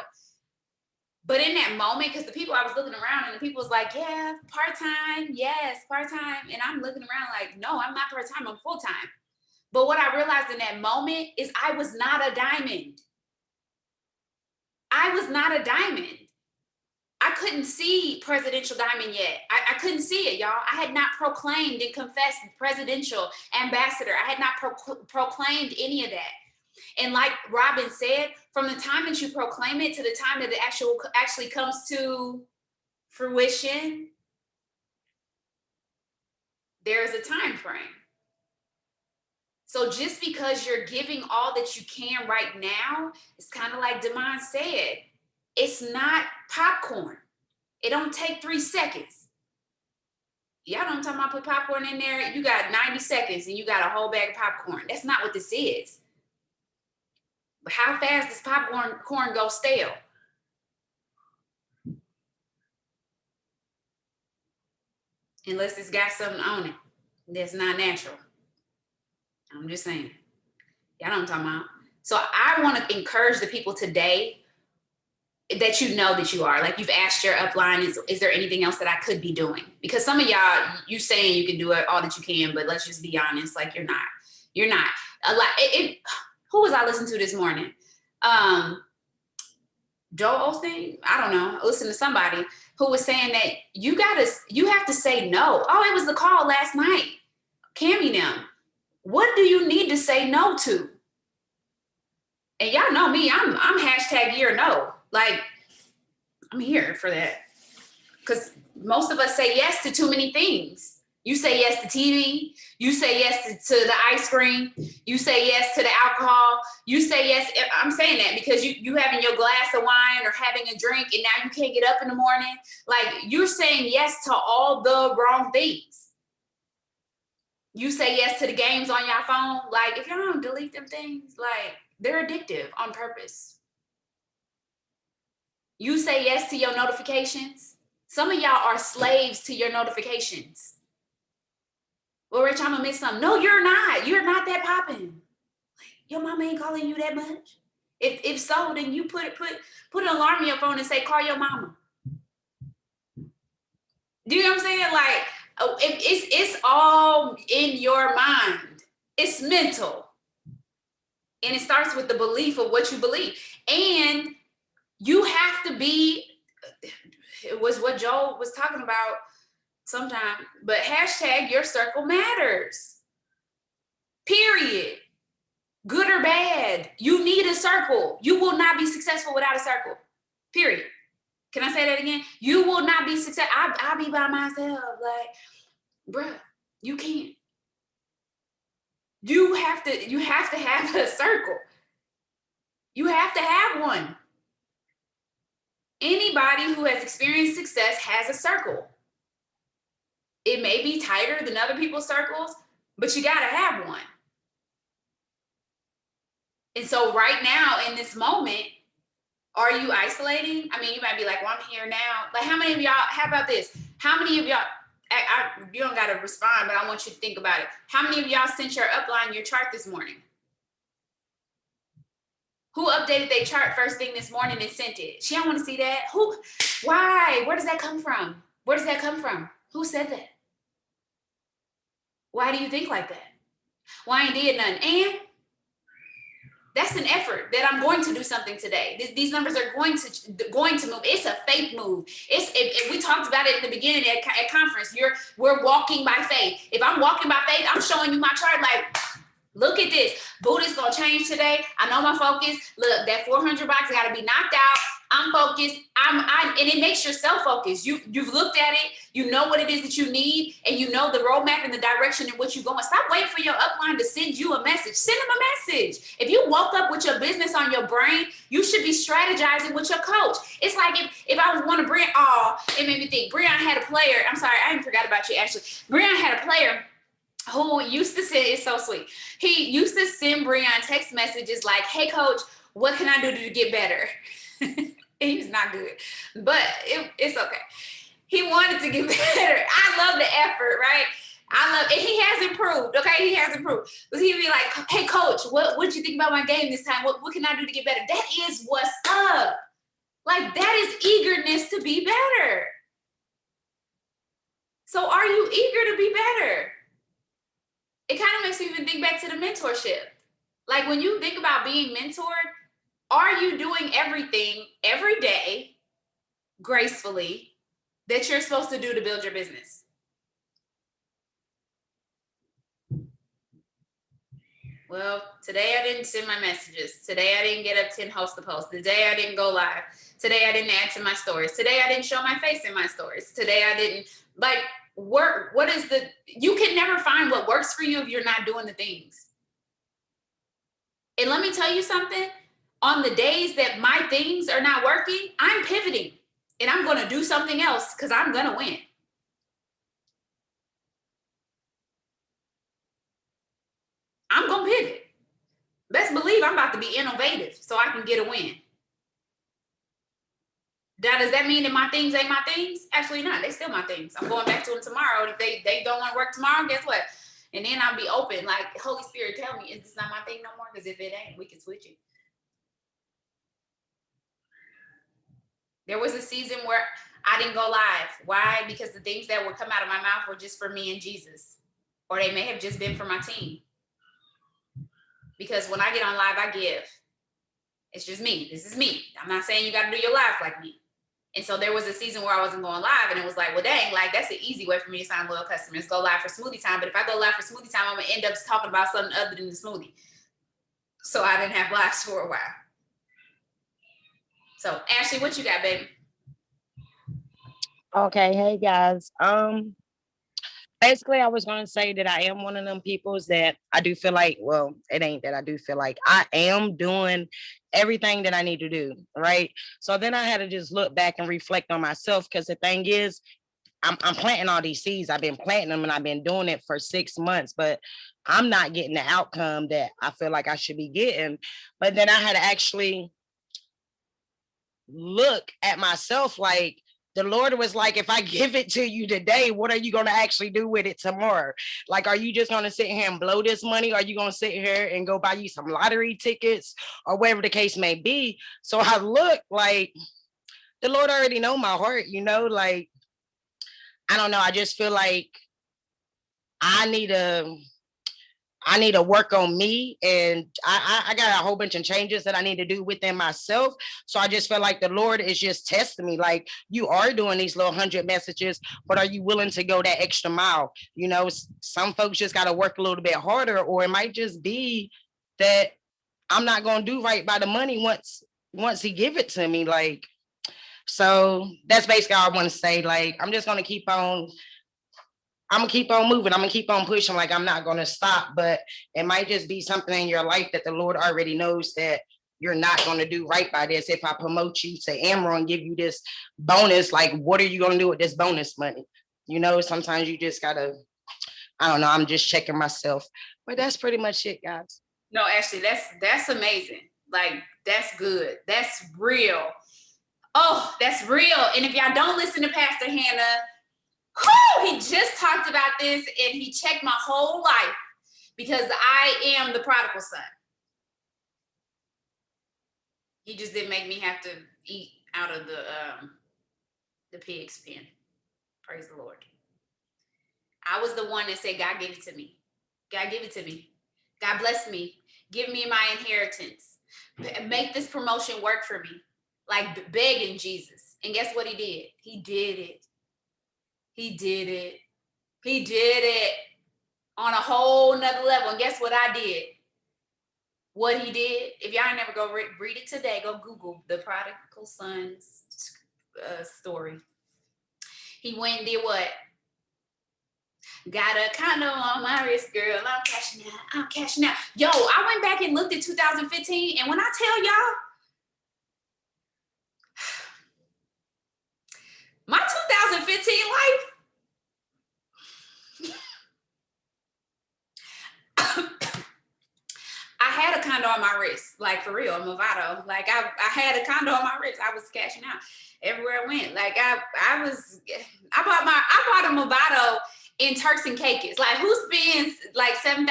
But in that moment, because the people I was looking around and the people was like, yeah, part-time, yes, part-time. And I'm looking around like, no, I'm not part-time, I'm full-time. But what I realized in that moment is I was not a diamond. I was not a diamond. I couldn't see presidential diamond yet. I couldn't see it, y'all. I had not proclaimed and confessed presidential ambassador. I had not proclaimed any of that. And like Robin said, from the time that you proclaim it to the time that it actually comes to fruition, there's a time frame. So just because you're giving all that you can right now, it's kind of like Damon said, it's not popcorn. It don't take 3 seconds. Y'all know what I'm talking about? Put popcorn in there, you got 90 seconds and you got a whole bag of popcorn. That's not what this is. But how fast does popcorn go stale? Unless it's got something on it that's not natural. I'm just saying. Y'all know what I'm talking about. So I want to encourage the people today that you know that you are. Like, you've asked your upline, is there anything else that I could be doing? Because some of y'all, you saying you can do it all that you can, but let's just be honest, like, you're not. You're not. A lot. Who was I listening to this morning? Joel Osteen, I don't know. I listened to somebody who was saying that you have to say no. Oh, it was the call last night. Cammy them. What do you need to say no to? And y'all know me, I'm #year no. Like, I'm here for that. Because most of us say yes to too many things. You say yes to TV. You say yes to the ice cream. You say yes to the alcohol. You say yes. I'm saying that because you having your glass of wine or having a drink and now you can't get up in the morning. Like, you're saying yes to all the wrong things. You say yes to the games on your phone. Like, if y'all don't delete them things, like, they're addictive on purpose. You say yes to your notifications. Some of y'all are slaves to your notifications. Well, Rich, I'm gonna miss something. No, you're not. You're not that popping. Your mama ain't calling you that much. If so, then you put an alarm in your phone and say, call your mama. Do you know what I'm saying? Like, it's all in your mind. It's mental. And it starts with the belief of what you believe. And you have to be, it was what Joel was talking about sometime, but hashtag your circle matters. Period. Good or bad, you need a circle. You will not be successful without a circle. Period. Can I say that again? You will not be successful. I'll be by myself. Like, bruh, you can't. You have to have a circle. You have to have one. Anybody who has experienced success has a circle. It may be tighter than other people's circles, but you gotta have one. And so right now in this moment, are you isolating? I mean, you might be like, well, I'm here now. Like, how many of y'all, how about this? How many of y'all, you don't gotta respond, but I want you to think about it. How many of y'all sent your upline your chart this morning? Who updated their chart first thing this morning and sent it? She don't want to see that. Who? Why? Where does that come from? Where does that come from? Who said that? Why do you think like that? Why ain't did nothing? And that's an effort that I'm going to do something today. These numbers are going to move. It's a faith move. We talked about it in the beginning at conference. We're walking by faith. If I'm walking by faith, I'm showing you my chart like, look at this. Buddha's gonna change today. I know my focus. Look, that 400 box gotta be knocked out. I'm focused. And it makes yourself focused. You've looked at it. You know what it is that you need, and you know the roadmap and the direction in which you're going. Stop waiting for your upline to send you a message. Send them a message. If you woke up with your business on your brain, you should be strategizing with your coach. It's like if I was one of Brian, it made me think. Brian had a player. I'm sorry, I even forgot about you actually. Brian had a player who used to say, it's so sweet. He used to send Brian text messages like, hey coach, what can I do to get better? He's not good, but it's okay. He wanted to get better. I love the effort, right? And he has improved, okay? He has improved. But he'd be like, hey coach, what'd you think about my game this time? What can I do to get better? That is what's up. Like, that is eagerness to be better. So are you eager to be better? It kind of makes me even think back to the mentorship. Like, when you think about being mentored, are you doing everything every day gracefully that you're supposed to do to build your business? Well, today I didn't send my messages. Today I didn't get up 10 host the post. Today I didn't go live. Today I didn't add to my stories. Today I didn't show my face in my stories. Today I didn't, like, work. You can never find what works for you if you're not doing the things. And let me tell you something. On the days that my things are not working, I'm pivoting and I'm going to do something else because I'm going to win. I'm going to pivot. Best believe I'm about to be innovative so I can get a win. Now, does that mean that my things ain't my things? Absolutely not. They still my things. I'm going back to them tomorrow. If they don't want to work tomorrow, guess what? And then I'll be open. Like, Holy Spirit, tell me, is this not my thing no more? Because if it ain't, we can switch it. There was a season where I didn't go live. Why? Because the things that would come out of my mouth were just for me and Jesus. Or they may have just been for my team. Because when I get on live, I give. It's just me. This is me. I'm not saying you got to do your live like me. And so there was a season where I wasn't going live, and it was like, well, dang, like, that's an easy way for me to sign loyal customers. Go live for smoothie time. But if I go live for smoothie time, I'm going to end up talking about something other than the smoothie. So I didn't have lives for a while. So Ashley, what you got, baby? Okay, hey guys. Basically I was gonna say that I am one of them peoples that I do feel like, well, it ain't that I do feel like I am doing everything that I need to do, right? So then I had to just look back and reflect on myself, because the thing is, I'm planting all these seeds. I've been planting them and I've been doing it for 6 months, but I'm not getting the outcome that I feel like I should be getting. But then I had to actually look at myself like, the Lord was like, if I give it to you today, what are you going to actually do with it tomorrow? Like, are you just going to sit here and blow this money? Are you going to sit here and go buy you some lottery tickets or whatever the case may be? So I look like the Lord already know my heart, like, I don't know. I just feel like I need to work on me, and I got a whole bunch of changes that I need to do within myself. So I just feel like the Lord is just testing me. Like, you are doing these little 100 messages, but are you willing to go that extra mile? Some folks just got to work a little bit harder, or it might just be that I'm not going to do right by the money once he give it to me. Like, so that's basically all I want to say. Like, I'm just going to keep on moving. I'm gonna keep on pushing. Like, I'm not gonna stop, but it might just be something in your life that the Lord already knows that you're not gonna do right by this. If I promote you to Emerald and give you this bonus, like, what are you gonna do with this bonus money? Sometimes you just gotta, I don't know, I'm just checking myself. But that's pretty much it, guys. No, actually, that's amazing. Like, that's good. That's real. Oh, that's real. And if y'all don't listen to Pastor Hannah, he just talked about this and he checked my whole life, because I am the prodigal son. He just didn't make me have to eat out of the pig's pen. Praise the Lord. I was the one that said, God, give it to me. God, give it to me. God, bless me. Give me my inheritance. Make this promotion work for me. Like, begging Jesus. And guess what he did? He did it. He did it. He did it on a whole nother level. And guess what I did? What he did? If y'all never go read it today, go Google the prodigal son's story. He went and did what? Got a condo on my wrist, girl. I'm cashing out. I'm cashing out. Yo, I went back and looked at 2015, and when I tell y'all, my 2015 life, I had a condo on my wrist, like, for real, Movado. Like, I had a condo on my wrist. I was cashing out everywhere I went. Like, I bought a Movado in Turks and Caicos. Like, who spends like $7,000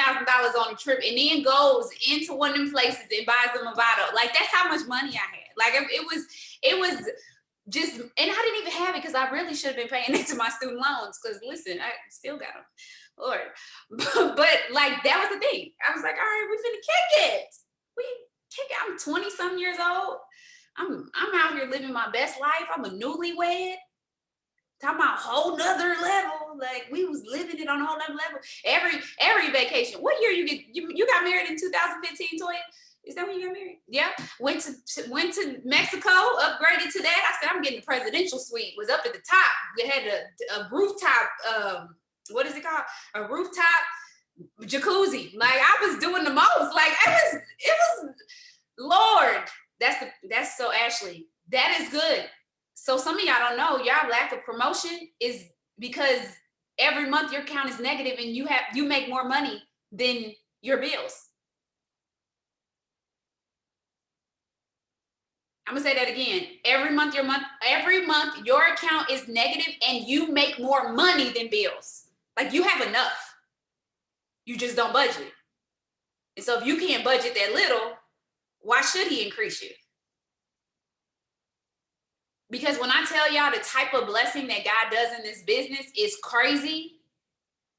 on a trip and then goes into one of them places and buys a Movado? Like, that's how much money I had. Like, it was just, and I didn't even have it because I really should have been paying into my student loans. Because listen, I still got them. Lord. But like, that was the thing. I was like, all right, we finna kick it. I'm 20-some years old. I'm out here living my best life. I'm a newlywed. Talking about a whole nother level. Like, we was living it on a whole nother level. Every vacation. What year you got married in 2015, Toya? Is that when you got married? Yeah. Went to Mexico, upgraded to that. I said, I'm getting the presidential suite. Was up at the top. We had a rooftop, what is it called? A rooftop jacuzzi. Like, I was doing the most. Like, it was Lord. That's so Ashley. That is good. So some of y'all don't know, y'all lack of promotion is because every month your account is negative and you make more money than your bills. I'm gonna say that again. Every month your account is negative and you make more money than bills. Like, you have enough. You just don't budget. And so if you can't budget that little, why should he increase you? Because when I tell y'all the type of blessing that God does in this business is crazy.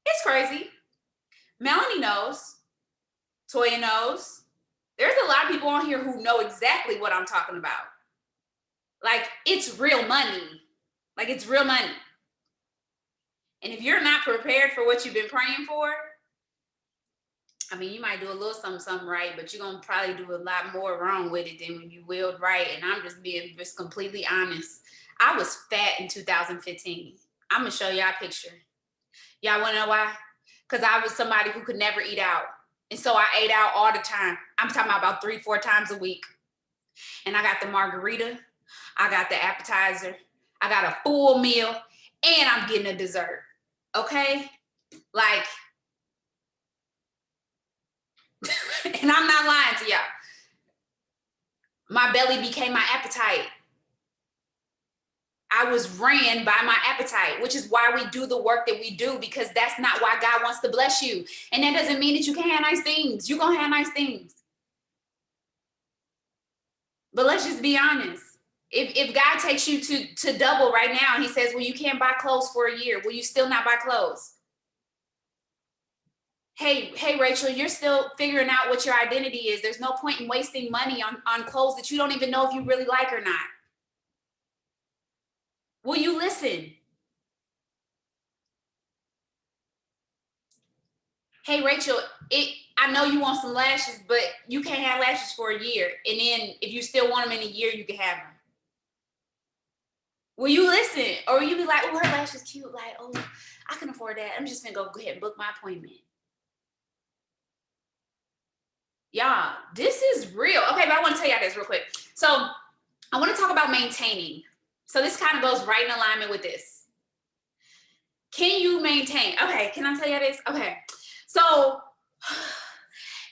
It's crazy. Melanie knows. Toya knows. There's a lot of people on here who know exactly what I'm talking about. Like, it's real money. Like, it's real money. And if you're not prepared for what you've been praying for, I mean, you might do a little something right, but you're going to probably do a lot more wrong with it than when you willed right. And I'm just being completely honest. I was fat in 2015. I'm going to show y'all a picture. Y'all want to know why? Because I was somebody who could never eat out. And so I ate out all the time. I'm talking about 3-4 times a week. And I got the margarita. I got the appetizer. I got a full meal. And I'm getting a dessert. Okay? Like, and I'm not lying to y'all. My belly became my appetite. I was ran by my appetite, which is why we do the work that we do, because that's not why God wants to bless you. And that doesn't mean that you can't have nice things. You're going to have nice things. But let's just be honest. If God takes you to double right now, he says, well, you can't buy clothes for a year. Will you still not buy clothes? Hey, Rachel, you're still figuring out what your identity is. There's no point in wasting money on clothes that you don't even know if you really like or not. Will you listen? Hey, Rachel, I know you want some lashes, but you can't have lashes for a year. And then if you still want them in a year, you can have them. Will you listen? Or will you be like, oh, her lash is cute. Like, oh, I can afford that. I'm just gonna go ahead and book my appointment. Y'all, this is real. Okay, but I want to tell y'all this real quick. So I want to talk about maintaining. So this kind of goes right in alignment with this. Can you maintain? Okay, can I tell you this? Okay, so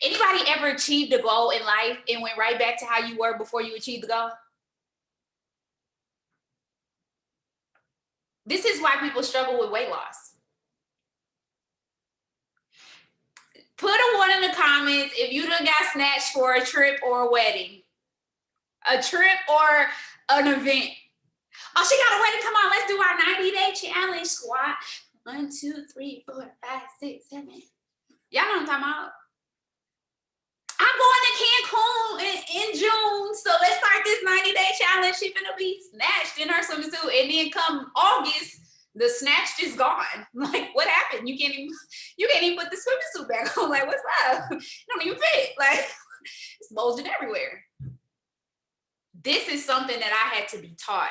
anybody ever achieved a goal in life and went right back to how you were before you achieved the goal? This is why people struggle with weight loss. Put a 1 in the comments if you done got snatched for a trip or a wedding. A trip or an event. Oh, she got a wedding. Come on, let's do our 90-day challenge squat. 1, 2, 3, 4, 5, 6, 7. Y'all know what I'm talking about. I'm going to Cancun in June. So let's start this 90-day challenge. She's gonna be snatched in her swimsuit. And then come August, the snatched is gone. Like, what happened? You can't even put the swimsuit back on. Like, what's up? You don't even fit. Like, it's bulging everywhere. This is something that I had to be taught.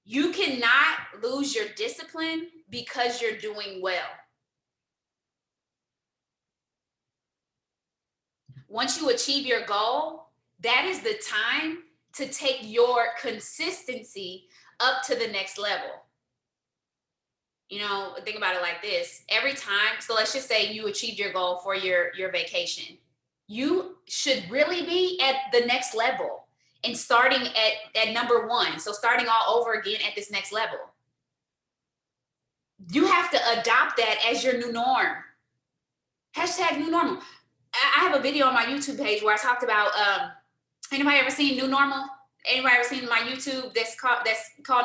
You cannot lose your discipline because you're doing well. Once you achieve your goal, that is the time to take your consistency up to the next level. You know, think about it like this. Every time, so let's just say you achieved your goal for your vacation. You should really be at the next level and starting at number 1. So starting all over again at this next level. You have to adopt that as your new norm. Hashtag new normal. I have a video on my YouTube page where I talked about, anybody ever seen New Normal? Anybody ever seen my YouTube that's called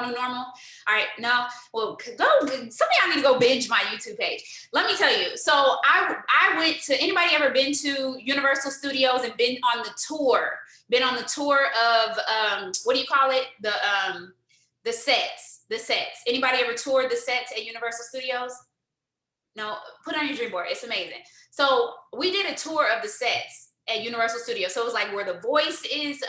New Normal? All right, no? Well, some of y'all need to go binge my YouTube page. Let me tell you. So I went to, anybody ever been to Universal Studios and been on the tour? Been on the tour of, what do you call it? The sets. Anybody ever toured the sets at Universal Studios? No, put on your dream board. It's amazing. So we did a tour of the sets at Universal Studios. So it was like where the voice is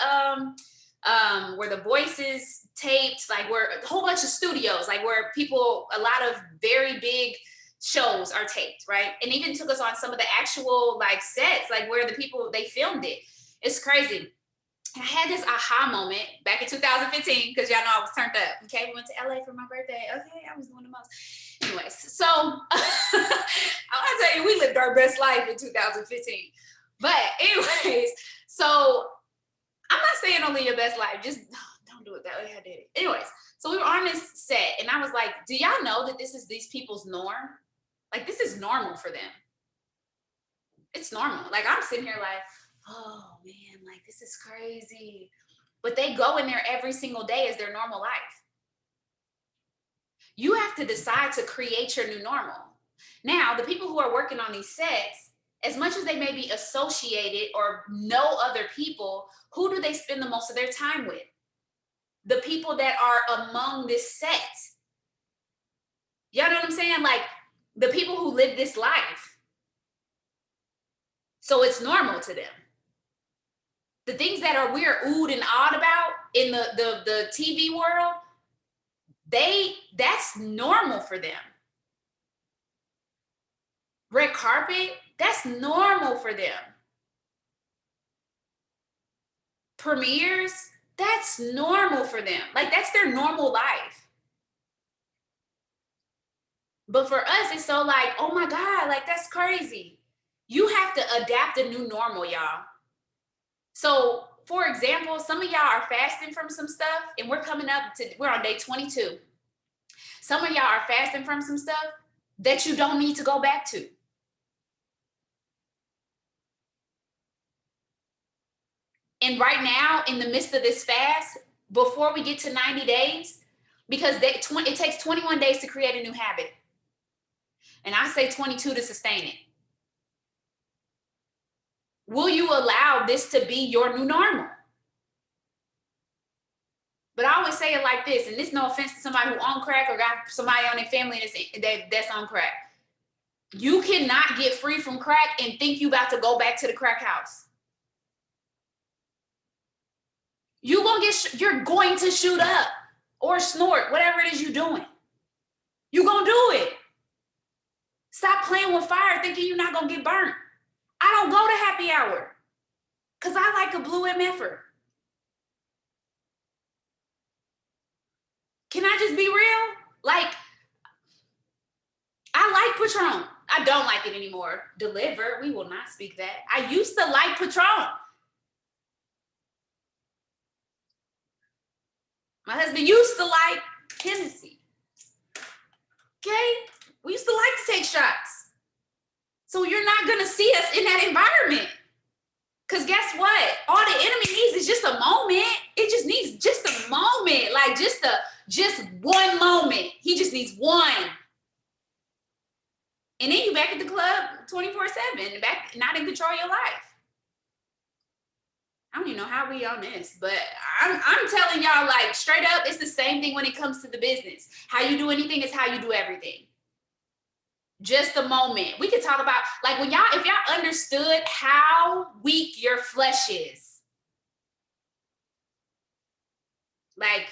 taped, like where a whole bunch of studios, like where a lot of very big shows are taped, right? And even took us on some of the actual like sets, like where the people, they filmed it. It's crazy. And I had this aha moment back in 2015, because y'all know I was turned up. Okay, we went to LA for my birthday. Okay, I was doing the most. Anyways, so I want to tell you, we lived our best life in 2015. But anyways, so I'm not saying don't live your best life. Just don't do it that way. I did it. Anyways, so we were on this set, and I was like, do y'all know that this is these people's norm? Like, this is normal for them. It's normal. Like, I'm sitting here like, oh man, like this is crazy. But they go in there every single day as their normal life. You have to decide to create your new normal. Now, the people who are working on these sets, as much as they may be associated or know other people, who do they spend the most of their time with? The people that are among this set. Y'all know what I'm saying? Like the people who live this life. So it's normal to them. The things that are we're oohed and awed about in the TV world, that's normal for them. Red carpet, that's normal for them. Premieres, that's normal for them. Like that's their normal life. But for us, it's so like, oh my God, like that's crazy. You have to adapt a new normal, y'all. So for example, some of y'all are fasting from some stuff, and we're on day 22. Some of y'all are fasting from some stuff that you don't need to go back to. And right now, in the midst of this fast, before we get to 90 days, because it takes 21 days to create a new habit. And I say 22 to sustain it. Will you allow this to be your new normal? But I always say it like this, and this no offense to somebody who on crack or got somebody on their family that's on crack. You cannot get free from crack and think you about to go back to the crack house. You're going to shoot up or snort, whatever it is you're doing. You're going to do it. Stop playing with fire thinking you're not going to get burnt. I don't go to happy hour because I like a blue MFer. Can I just be real? Like, I like Patron. I don't like it anymore. Deliver, we will not speak that. I used to like Patron. My husband used to like Hennessy. Okay? We used to like to take shots. So you're not going to see us in that environment. Because guess what? All the enemy needs is just a moment. It just needs just a moment. Like just one moment. He just needs one. And then you back at the club 24/7, back not in control of your life. I don't even know how we on this, but I'm telling y'all, like, straight up, it's the same thing when it comes to the business. How you do anything is how you do everything. Just a moment. We could talk about, like, if y'all understood how weak your flesh is. Like,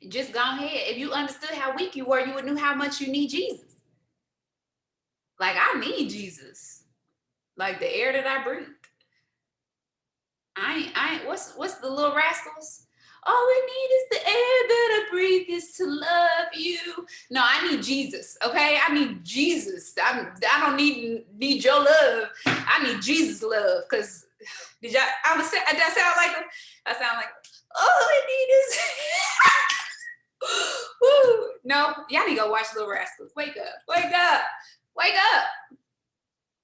just go ahead. If you understood how weak you were, you would know how much you need Jesus. Like, I need Jesus. Like the air that I breathe. What's the Little Rascals? All we need is the air that I breathe is to love you. No, I need Jesus, okay? I need Jesus. I don't need your love. I need Jesus' love. Because did that sound like I sound like, all we need is Woo. No, y'all need to go watch Little Rascals. Wake up, wake up, wake up.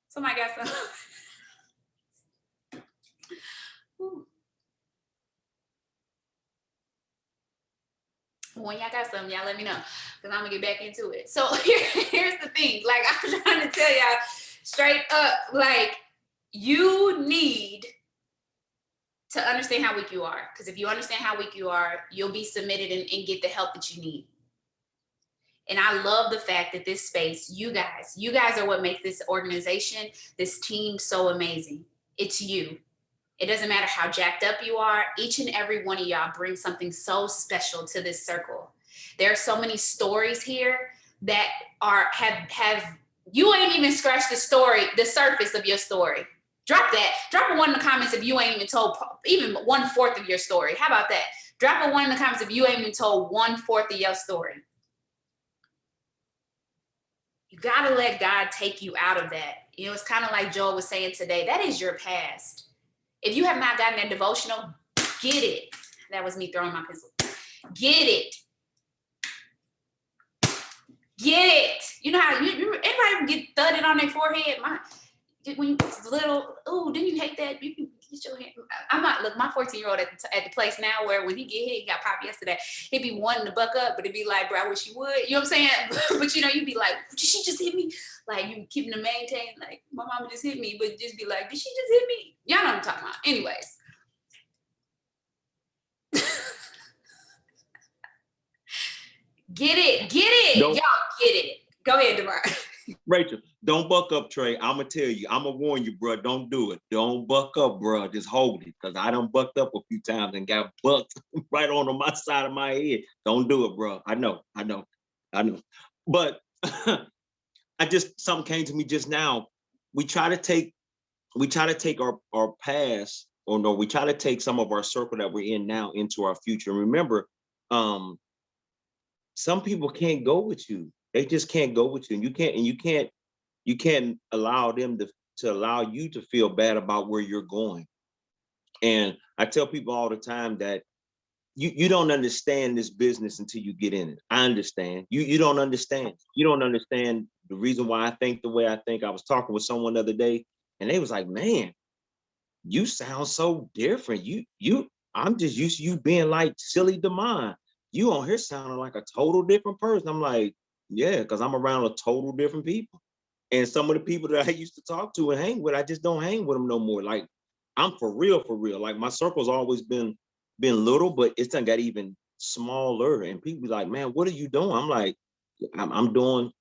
Somebody got some. When y'all got something, y'all let me know, because I'm gonna get back into it. So here's the thing, like, I'm trying to tell y'all straight up, like, you need to understand how weak you are, because if you understand how weak you are, you'll be submitted and get the help that you need. And I love the fact that this space, you guys are what makes this organization, this team so amazing. It's you. It doesn't matter how jacked up you are. Each and every one of y'all brings something so special to this circle. There are so many stories here that have you ain't even scratched the surface of your story. Drop that. Drop a one in the comments if you ain't even told even 1/4 of your story. How about that? Drop a one in the comments if you ain't even told 1/4 of your story. You gotta let God take you out of that. You know, it's kind of like Joel was saying today. That is your past. If you have not gotten that devotional, get it. That was me throwing my pencil. Get it. Get it. You know how everybody get thudded on their forehead? When you little, oh, didn't you hate that? You can get your hand. I'm not, look, my 14-year-old at the place now where when he get hit, he got popped yesterday. He'd be wanting to buck up, but it'd be like, bro, I wish you would. You know what I'm saying? But you know, you'd be like, did she just hit me? Like, you keeping to maintain, like, my mama just hit me, but just be like, did she just hit me? Y'all know what I'm talking about. Anyways. Get it. Y'all get it. Go ahead, DeMar. Rachel, don't buck up, Trey. I'ma tell you, I'ma warn you, bro. Don't do it. Don't buck up, bro. Just hold it. Because I done bucked up a few times and got bucked right on my side of my head. Don't do it, bro. I know. But something came to me just now. We try to take our past, or no, we try to take some of our circle that we're in now into our future. And remember, some people can't go with you. They just can't go with you, and you can't allow them to allow you to feel bad about where you're going. And I tell people all the time that you don't understand this business until you get in it. I understand. You don't understand. You don't understand the reason why I think the way I think. I was talking with someone the other day, and they was like, "Man, you sound so different. I'm just used to you being like silly Demond. You on here sounding like a total different person." I'm like, "Yeah, because I'm around a total different people." And some of the people that I used to talk to and hang with, I just don't hang with them no more. Like, I'm for real, for real. Like, my circle's always been little, but it's done got even smaller. And people be like, "Man, what are you doing?" I'm like, I'm doing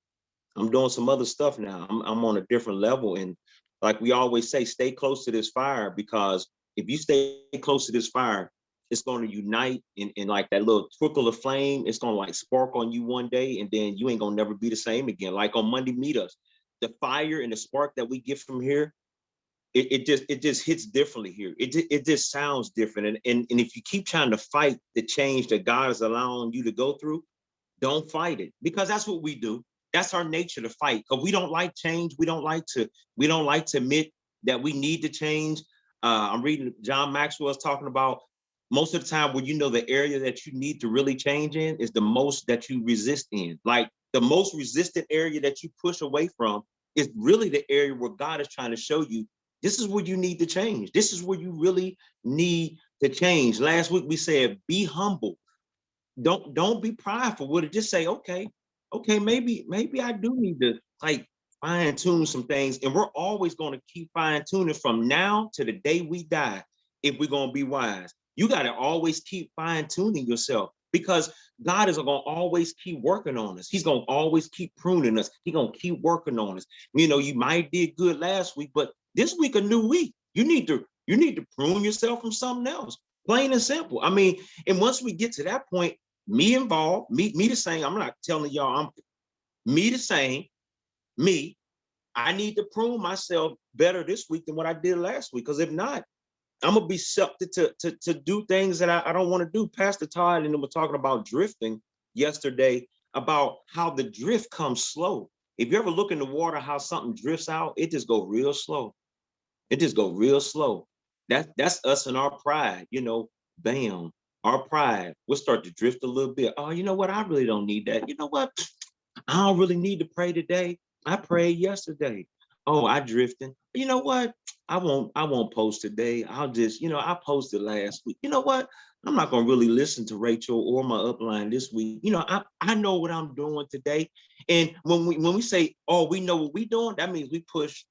some other stuff now. I'm on a different level. And like we always say, stay close to this fire, because if you stay close to this fire, it's going to unite in like that little trickle of flame. It's going to like spark on you one day, and then you ain't going to never be the same again. Like on Monday Meet Us, the fire and the spark that we get from here, it just hits differently here. It just sounds different. And if you keep trying to fight the change that God is allowing you to go through, don't fight it, because that's what we do. That's our nature, to fight, because we don't like change. We don't like to admit that we need to change. I'm reading John Maxwell is talking about most of the time when you know the area that you need to really change in is the most that you resist in. Like the most resistant area that you push away from is really the area where God is trying to show you this is where you need to change. This is where you really need to change. Last week we said, be humble. Don't be prideful with it. Just say, okay, maybe I do need to like fine tune some things. And we're always going to keep fine tuning from now to the day we die if we're going to be wise. You got to always keep fine tuning yourself, because God is going to always keep working on us. He's going to always keep pruning us. He's going to keep working on us. You know, you might did good last week, but this week a new week. You need to prune yourself from something else. Plain and simple. I mean, and once we get to that point, me involved, me the same. I'm not telling y'all I'm me the same. Me, I need to prune myself better this week than what I did last week. Because if not, I'm gonna be subject to do things that I don't want to do. Pastor Todd and them were talking about drifting yesterday, about how the drift comes slow. If you ever look in the water, how something drifts out, it just go real slow. It just go real slow. That's us and our pride, bam. Our pride will start to drift a little bit. Oh, you know what? I really don't need that. You know what? I don't really need to pray today. I prayed yesterday. Oh, I drifting. You know what? I won't post today. I'll just, I posted last week. You know what? I'm not gonna really listen to Rachel or my upline this week. I know what I'm doing today. And when we say, oh, we know what we doing, that means we push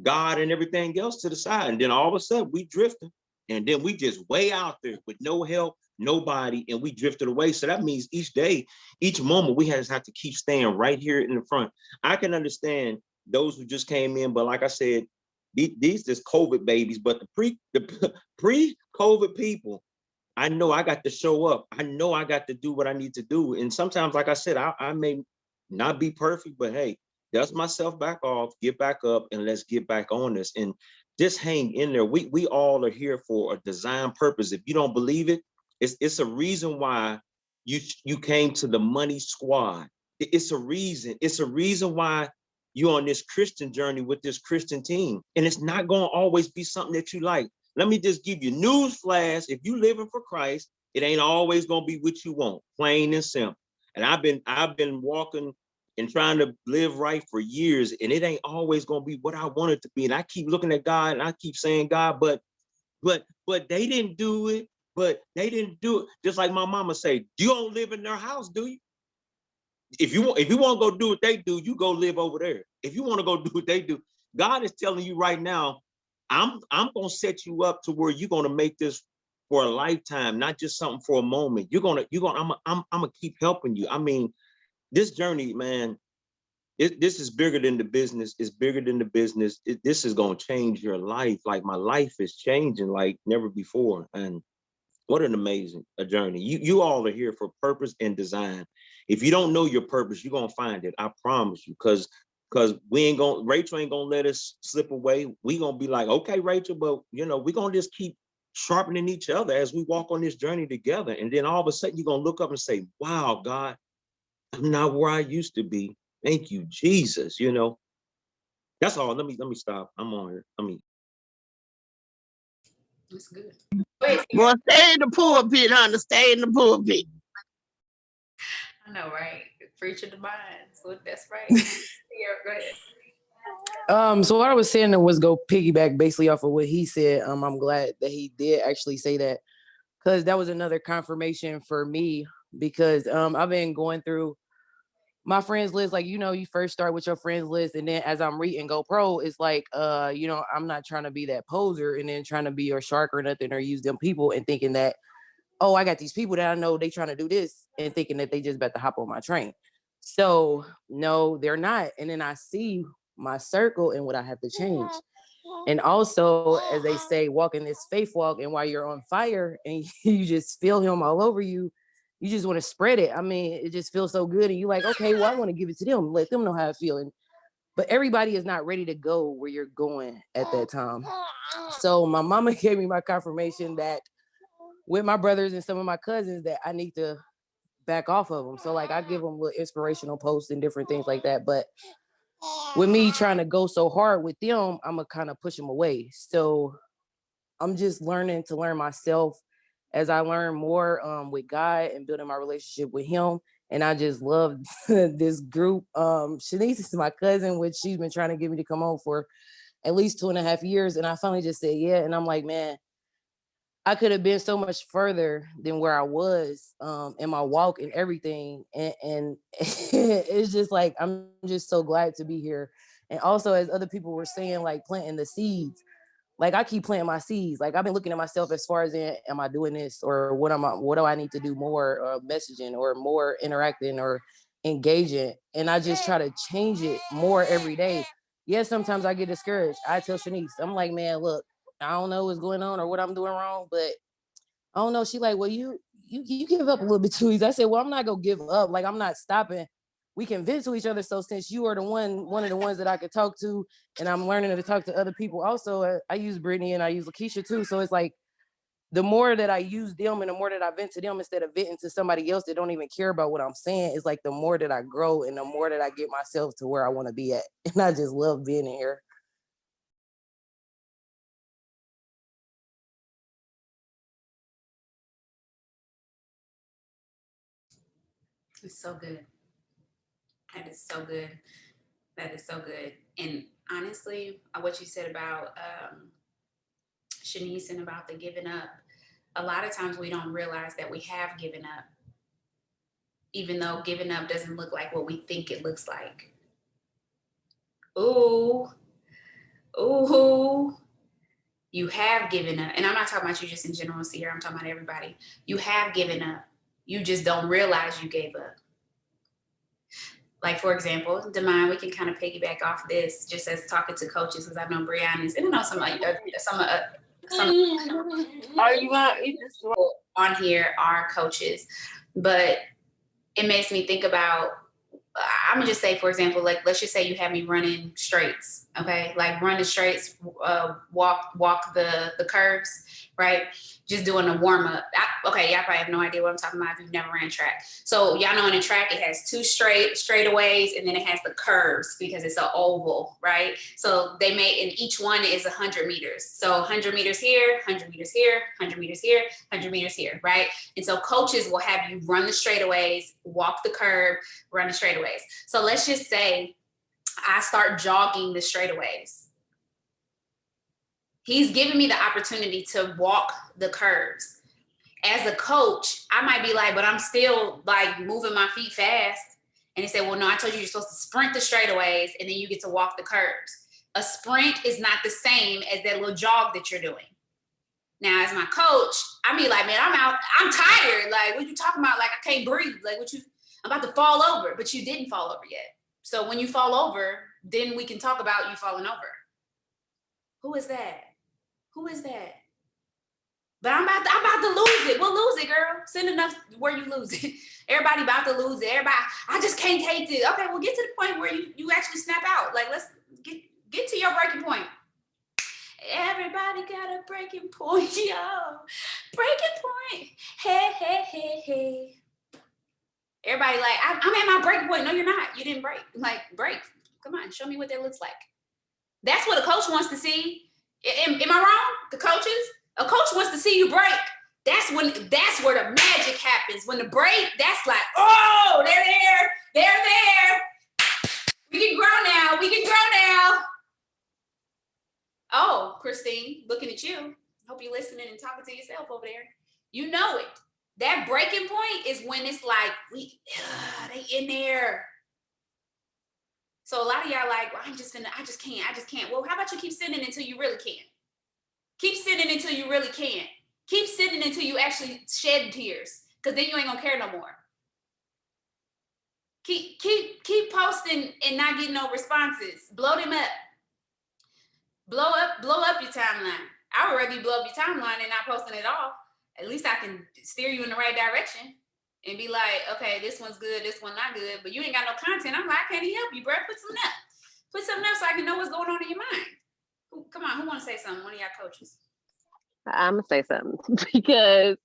God and everything else to the side. And then all of a sudden we drifting. And then we just way out there with no help, nobody, and we drifted away. So that means each day, each moment, we have to keep staying right here in the front. I can understand those who just came in, but like I said, these just COVID babies, but the pre-COVID people, I know I got to show up. I know I got to do what I need to do. And sometimes, like I said, I may not be perfect, but hey, dust myself back off, get back up, and let's get back on this. And just hang in there. We all are here for a design purpose. If you don't believe it, it's a reason why you came to the Money Squad. It's a reason. It's a reason why you're on this Christian journey with this Christian team. And it's not going to always be something that you like. Let me just give you news flash. If you living for Christ, it ain't always going to be what you want, plain and simple. And I've been walking and trying to live right for years, and it ain't always going to be what I want it to be. And I keep looking at God and I keep saying, God, but they didn't do it. But they didn't do it. Just like my mama say, you don't live in their house, do you? If you want to go do what they do, you go live over there. If you want to go do what they do, God is telling you right now, I'm gonna set you up to where you're gonna make this for a lifetime, not just something for a moment. I'm gonna keep helping you. I mean, this journey, man, this is bigger than the business. It's bigger than the business. This is gonna change your life. Like my life is changing like never before. And what an amazing journey. You all are here for purpose and design. If you don't know your purpose, you're gonna find it. I promise you, because Rachel ain't gonna let us slip away. We gonna be like, okay, Rachel, but we're gonna just keep sharpening each other as we walk on this journey together. And then all of a sudden you're gonna look up and say, wow, God, I'm not where I used to be. Thank you, Jesus. That's all. Let me stop. I'm on here. That's good. Well, stay in the pulpit, honey. Stay in the pulpit. I know, right? Preaching the mind. So that's right. Yeah, go ahead. So what I was saying was go piggyback basically off of what he said. I'm glad that he did actually say that, because that was another confirmation for me, because I've been going through my friends list. Like, you first start with your friends list, and then as I'm reading Go Pro, it's like I'm not trying to be that poser and then trying to be your shark or nothing, or use them people and thinking that, oh, I got these people that I know they trying to do this, and thinking that they just about to hop on my train. So no, they're not. And then I see my circle and what I have to change. And also, as they say, walking this faith walk, and while you're on fire and you just feel him all over you, you just want to spread it. I mean, it just feels so good. And you're like, okay, well, I want to give it to them, let them know how I feel. But everybody is not ready to go where you're going at that time. So my mama gave me my confirmation that with my brothers and some of my cousins that I need to back off of them. So like I give them little inspirational posts and different things like that. But with me trying to go so hard with them, I'm gonna kind of push them away. So I'm just learning to learn myself as I learn more with God and building my relationship with him. And I just love this group. Shanice is my cousin, which she's been trying to get me to come on for at least 2.5 years. And I finally just said, yeah. And I'm like, man, I could have been so much further than where I was in my walk and everything. And it's just like, I'm just so glad to be here. And also, as other people were saying, like planting the seeds, like I keep planting my seeds. Like I've been looking at myself as far as, am I doing this, or what do I need to do more, messaging or more interacting or engaging? And I just try to change it more every day. Yes, sometimes I get discouraged. I tell Shanice, I'm like, man, look, I don't know what's going on or what I'm doing wrong, but I don't know. She like, well, you give up a little bit too easy. I said, well, I'm not gonna give up. Like I'm not stopping. We can vent to each other. So since you are one of the ones that I could talk to, and I'm learning to talk to other people also, I use Brittany and I use Lakeisha too. So it's like the more that I use them and the more that I vent to them instead of venting to somebody else that don't even care about what I'm saying, it's like the more that I grow and the more that I get myself to where I want to be at. And I just love being in here. It's so good. That is so good. That is so good. And honestly, what you said about Shanice and about the giving up, a lot of times we don't realize that we have given up, even though giving up doesn't look like what we think it looks like. Ooh, you have given up. And I'm not talking about you just in general, Sierra. I'm talking about everybody. You have given up. You just don't realize you gave up. Like, for example, Demine, we can kind of piggyback off this just as talking to coaches, because I know Brianna's, and I know some on here are coaches, but it makes me think about, I'm gonna just say, for example, like, let's just say you have me running straights, okay? Like running straights, walk the curves, right? Just doing a warm up. Okay, y'all probably have no idea what I'm talking about if you've never ran track. So y'all know in a track, it has two straightaways, and then it has the curves because it's an oval, right? So they made, and each one is 100 meters. So 100 meters here, 100 meters here, 100 meters here, 100 meters here, right? And so coaches will have you run the straightaways, walk the curve, run the straightaways. So let's just say I start jogging the straightaways. He's giving me the opportunity to walk the curves. As a coach, I might be like, but I'm still like moving my feet fast. And he said, well, no, I told you you're supposed to sprint the straightaways and then you get to walk the curves. A sprint is not the same as that little jog that you're doing. Now, as my coach, I be like, man, I'm tired. Like, what you talking about? Like, I can't breathe. Like, I'm about to fall over, but you didn't fall over yet. So when you fall over, then we can talk about you falling over. Who is that? Who is that? But I'm about to lose it. We'll lose it, girl. Send enough where you lose it. Everybody about to lose it. Everybody, I just can't take this. Okay, well, get to the point where you actually snap out. Like, let's get to your breaking point. Everybody got a breaking point, yo. Breaking point. Hey. Everybody like, I'm at my breaking point. No, you're not. You didn't break. Like, break. Come on, show me what that looks like. That's what a coach wants to see. Am I wrong? The coaches? A coach wants to see you break. That's where the magic happens. When the break, that's like, oh, they're there. They're there. We can grow now. We can grow now. Oh, Christine, looking at you. Hope you're listening and talking to yourself over there. You know it. That breaking point is when it's like, they in there. So a lot of y'all like, well, I just can't. Well, how about you keep sitting until you really can? Keep sitting until you really can. Keep sitting until you actually shed tears, because then you ain't gonna care no more. Keep posting and not getting no responses. Blow them up. Blow up your timeline. I would rather you blow up your timeline and not posting at all. At least I can steer you in the right direction and be like, okay, this one's good, this one not good, but you ain't got no content. I'm like, I can't help you, bro. Put something up. Put something up so I can know what's going on in your mind. Come on, who want to say something? One of y'all coaches. I'm gonna say something because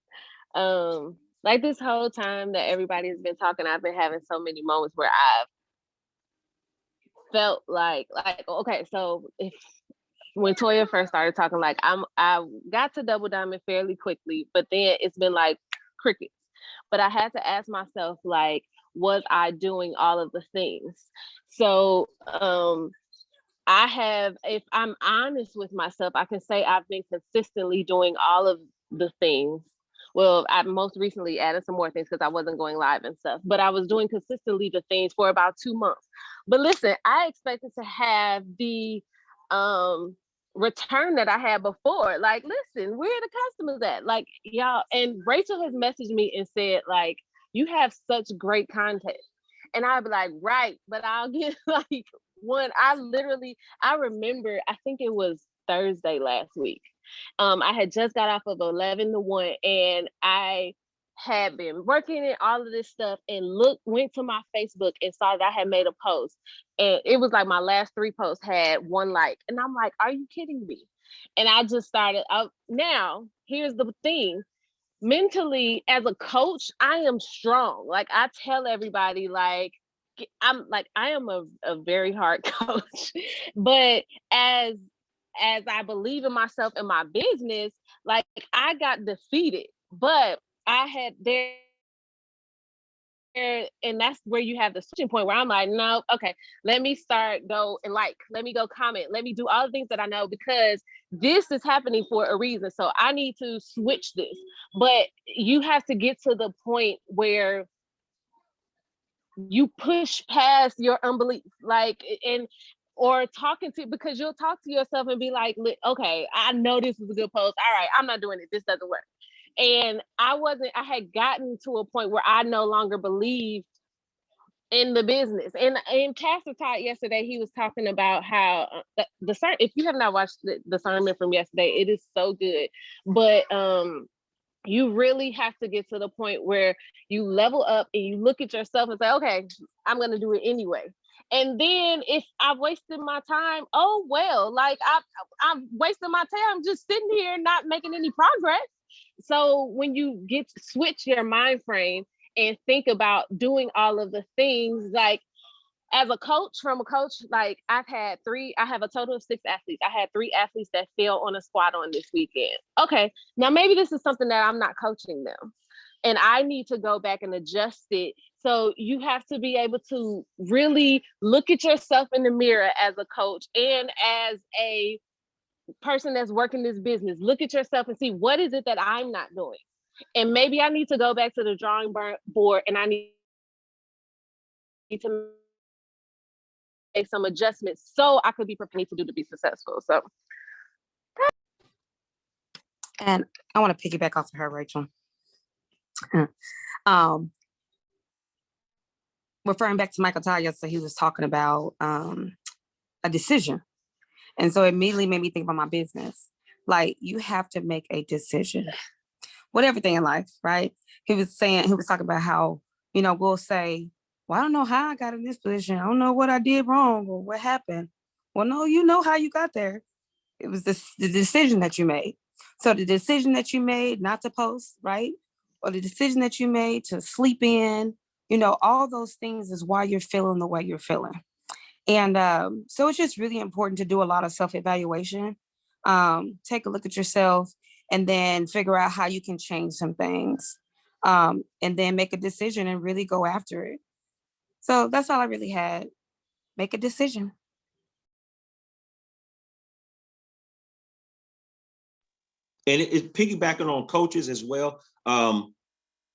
like this whole time that everybody has been talking, I've been having so many moments where I've felt like okay, so when Toya first started talking, like I got to Double Diamond fairly quickly, but then it's been like crickets. But I had to ask myself, like, was I doing all of the things? So I have, if I'm honest with myself, I can say I've been consistently doing all of the things. Well, I most recently added some more things because I wasn't going live and stuff, but I was doing consistently the things for about 2 months. But listen, I expected to have the return that I had before. Like, listen, where are the customers at? Like, y'all, and Rachel has messaged me and said, like, you have such great content. And I'd be like, right, but I'll get like one. I remember, I think it was Thursday last week. I had just got off of 11 to 1 and I had been working in all of this stuff and went to my Facebook and saw that I had made a post. And it was like my last 3 posts had 1 like. And I'm like, are you kidding me? And I just started up. Now, here's the thing. Mentally, as a coach, I am strong. Like I tell everybody, like, I am a very hard coach. But as I believe in myself and my business, like I got defeated, but I had there, and that's where you have the switching point where I'm like, no, okay, let me let me go comment, let me do all the things that I know, because this is happening for a reason. So I need to switch this. But you have to get to the point where you push past your unbelief, like, or talking to, because you'll talk to yourself and be like, okay, I know this is a good post. All right, I'm not doing it. This doesn't work. And I had gotten to a point where I no longer believed in the business. And Pastor Todd yesterday, he was talking about how the sermon, if you have not watched the sermon from yesterday, it is so good. But you really have to get to the point where you level up and you look at yourself and say, okay, I'm going to do it anyway. And then if I've wasted my time, oh, well, like I'm wasting my time just sitting here not making any progress. So when you switch your mind frame and think about doing all of the things, like as a coach, like I have a total of 6 athletes. I had 3 athletes that fell on a squat on this weekend. Okay, now maybe this is something that I'm not coaching them, and I need to go back and adjust it. So you have to be able to really look at yourself in the mirror as a coach and as a person that's working this business. Look at yourself and see, what is it that I'm not doing? And maybe I need to go back to the drawing board and I need to make some adjustments so I could be prepared to do to be successful. So, and I want to piggyback off of her, Rachel. Referring back to Michael Todd yesterday, he was talking about a decision. And so it immediately made me think about my business. Like, you have to make a decision with everything in life, right? He was talking about how, we'll say, well, I don't know how I got in this position. I don't know what I did wrong or what happened. Well, no, you know how you got there. It was the decision that you made. So the decision that you made not to post, right? Or the decision that you made to sleep in, all those things is why you're feeling the way you're feeling. And so it's just really important to do a lot of self-evaluation. Take a look at yourself and then figure out how you can change some things, and then make a decision and really go after it. So that's all I really had. Make a decision. And it's piggybacking on coaches as well.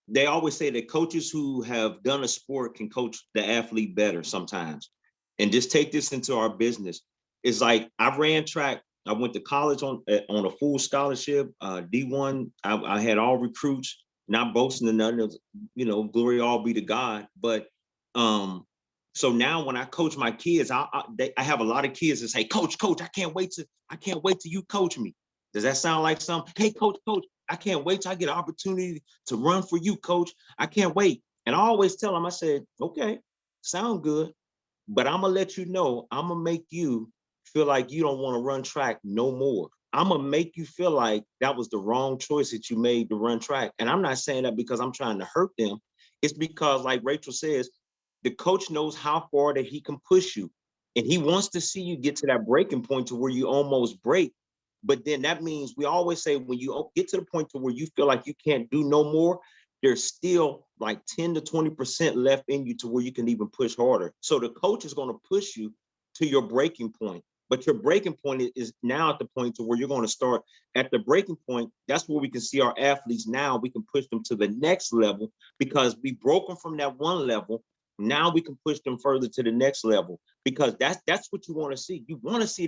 They always say that coaches who have done a sport can coach the athlete better sometimes. And just take this into our business. It's like I ran track. I went to college on a full scholarship, D1. I had all recruits, not boasting of nothing. Glory all be to God. But so now when I coach my kids, I have a lot of kids that say, Coach, I can't wait till you coach me. Does that sound like something? Hey, coach, I can't wait till I get an opportunity to run for you, coach. I can't wait. And I always tell them, I said, okay, sound good, but I'm gonna let you know, I'm gonna make you feel like you don't want to run track no more. I'm gonna make you feel like that was the wrong choice that you made to run track. And I'm not saying that because I'm trying to hurt them. It's because, like Rachel says, the coach knows how far that he can push you. And he wants to see you get to that breaking point to where you almost break. But then that means, we always say, when you get to the point to where you feel like you can't do no more, there's still like 10 to 20% left in you to where you can even push harder. So the coach is going to push you to your breaking point. But your breaking point is now at the point to where you're going to start at the breaking point. That's where we can see our athletes now. We can push them to the next level because we broke them from that one level. Now we can push them further to the next level, because that's what you want to see. You want to see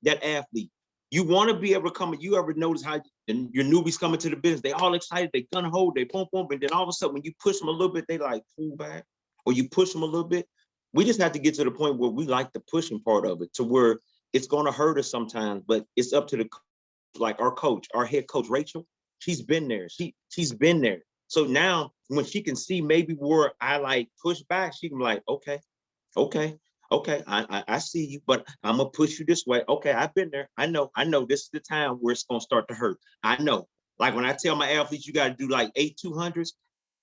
that athlete. You want to be able to come. You ever notice how your newbies coming to the business? They all excited. They gun hold. They boom, boom, and then all of a sudden, when you push them a little bit, they like pull back, or you push them a little bit. We just have to get to the point where we like the pushing part of it, to where it's going to hurt us sometimes, but it's up to the, like our coach, our head coach Rachel. She's been there. She's been there. So now when she can see maybe where I like push back, she can be like, okay, I see you, but I'm gonna push you this way. Okay, I've been there. I know this is the time where it's gonna start to hurt. I know. Like when I tell my athletes you gotta do like 8 200s,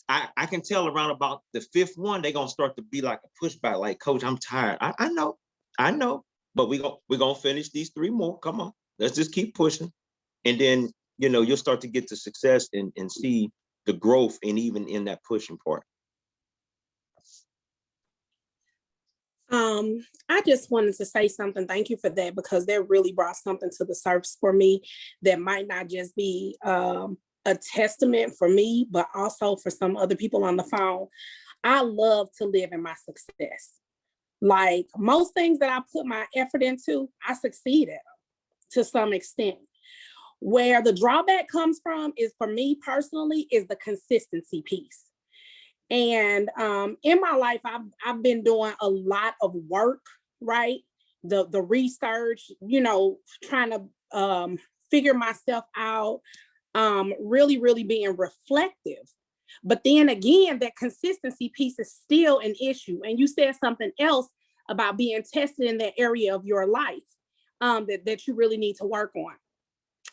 I can tell around about the 5th one, they're gonna start to be like a pushback, like, coach, I'm tired. I know, but we're gonna finish these 3 more. Come on, let's just keep pushing. And then you'll start to get to success and see the growth, and even in that pushing part. I just wanted to say something. Thank you for that, because that really brought something to the surface for me that might not just be a testament for me, but also for some other people on the phone. I love to live in my success. Like most things that I put my effort into, I succeed at to some extent. Where the drawback comes from is, for me personally, is the consistency piece. And in my life, I've been doing a lot of work, right? The research, trying to figure myself out, really, really being reflective. But then again, that consistency piece is still an issue. And you said something else about being tested in that area of your life that you really need to work on.